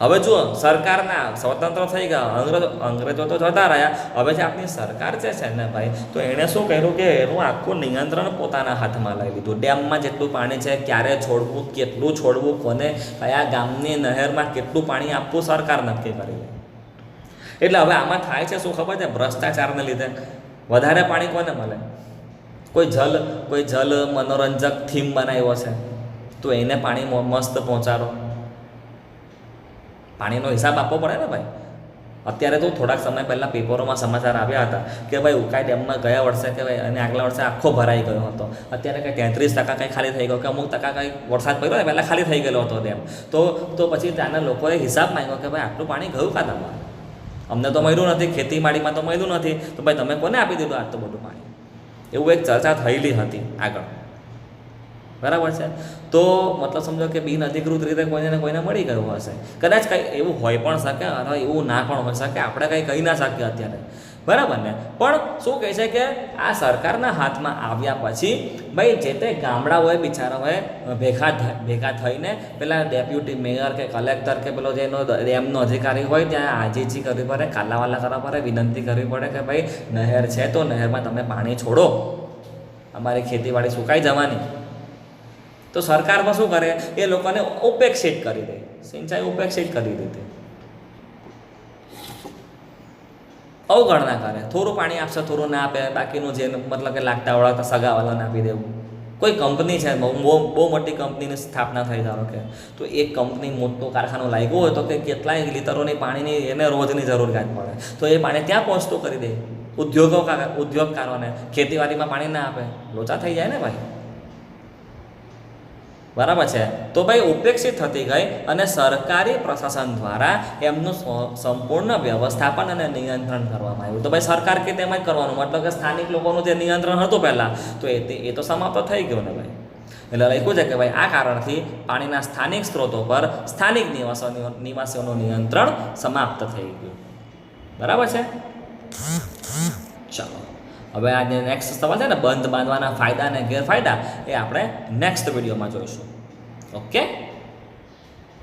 હવે જુઓ સરકારના સ્વતંત્ર થઈ ગયા, અંગ્રેજો તો જતા રહ્યા, હવે જે આપણી સરકાર જે છે ને ભાઈ, તો એણે શું કર્યું કે એનું આખું નિયંત્રણ પોતાના હાથમાં લઈ લીધું. ડેમમાં જેટલું પાણી છે, ક્યારે છોડવું, કેટલું છોડવું, કોને કયા ગામની નહેરમાં કેટલું પાણી આપવું, સરકાર નક્કી કરી લે. એટલે હવે આમાં થાય છે શું ખબર છે? ભ્રષ્ટાચારને લીધે વધારે પાણી કોને મળે? કોઈ જલ મનોરંજક થીમ બનાવ્યો છે તો એને પાણી મસ્ત પહોંચાડો. પાણીનો હિસાબ આપવો પડે ને ભાઈ. અત્યારે તો થોડાક સમય પહેલાં પેપરોમાં સમાચાર આવ્યા હતા કે ભાઈ ઉકાઈ ડેમમાં ગયા વર્ષે કે ભાઈ અને આગલા વર્ષે આખો ભરાઈ ગયો હતો. અત્યારે કંઈ 33% કંઈ ખાલી થઈ ગયો, કે અમુક ટકા કંઈ વરસાદ પડ્યો ને પહેલાં ખાલી થઈ ગયેલો હતો ડેમ. તો પછી ત્યાંના લોકોએ હિસાબ માંગ્યો કે ભાઈ આટલું પાણી ગયું કાં તમારે? અમને તો મળ્યું નથી, ખેતીવાડીમાં તો મળ્યું નથી, તો ભાઈ તમે કોને આપી દીધું આટલું બધું પાણી? એવું એક ચર્ચા થયેલી હતી આગળ, બરાબર છે. તો મતલબ સમજો કે બિનઅધિકૃત રીતે કોઈને મળી ગયું હશે. કદાચ કંઈ એવું હોય પણ શકે અથવા એવું ના પણ હોઈ શકે, આપણે કંઈ કહી ના શકીએ અત્યારે. બરાબર ને? પણ શું કહે છે કે આ સરકારના હાથમાં આવ્યા પછી ભાઈ જે તે ગામડાઓએ બિચારાઓએ ભેગા થઈને પેલા ડેપ્યુટી મેયર કે કલેક્ટર કે પેલો જેનો ડેમનો અધિકારી હોય ત્યાં આજીજી કરવી પડે, કાલાવાલા કરવા પડે, વિનંતી કરવી પડે કે ભાઈ નહેર છે તો નહેરમાં તમે પાણી છોડો, અમારી ખેતીવાડી સુકાઈ જવાની. તો સરકારમાં શું કરે, એ લોકોને ઉપેક્ષિત કરી દે, સિંચાઈ ઉપેક્ષિત કરી દીધી, અવગણના કરે. થોડું પાણી આપશે, થોડું ના આપે, બાકીનું જે મતલબ કે લાગતા વળગતા સગાવાલાને આપી દેવું. કોઈ કંપની છે, બહુ મોટી કંપનીની સ્થાપના થઈ ધારો કે, તો એક કંપની મોટું કારખાનું લાગ્યું હોય તો કે કેટલાય લીટરોની પાણીની એને રોજની જરૂરિયાત પડે, તો એ પાણી ત્યાં પહોંચતું કરી દે. ઉદ્યોગકારોને ખેતીવાડીમાં પાણી ના આપે, લોચા થઈ જાય ને ભાઈ. બરાબર છે? તો ભાઈ ઉપેક્ષિત થતી ગઈ અને સરકારી પ્રશાસન દ્વારા એમનું સંપૂર્ણ વ્યવસ્થાપન અને નિયંત્રણ કરવામાં આવ્યું. તો ભાઈ સરકાર કે તેમ જ કરવાનું, મતલબ કે સ્થાનિક લોકોનું જે નિયંત્રણ હતું પહેલાં, તો એ તો સમાપ્ત થઈ ગયું ને ભાઈ. એટલે લખ્યું છે કે ભાઈ આ કારણથી પાણીના સ્થાનિક સ્ત્રોતો પર સ્થાનિક નિવાસીઓનું નિયંત્રણ સમાપ્ત થઈ ગયું. બરાબર છે? ચાલો, હવે આજે નેક્સ્ટ સવાલ છે ને, બંધ બાંધવાના ફાયદા અને ગેરફાયદા, એ આપણે નેક્સ્ટ વિડીયોમાં જોઈશું. ઓકે.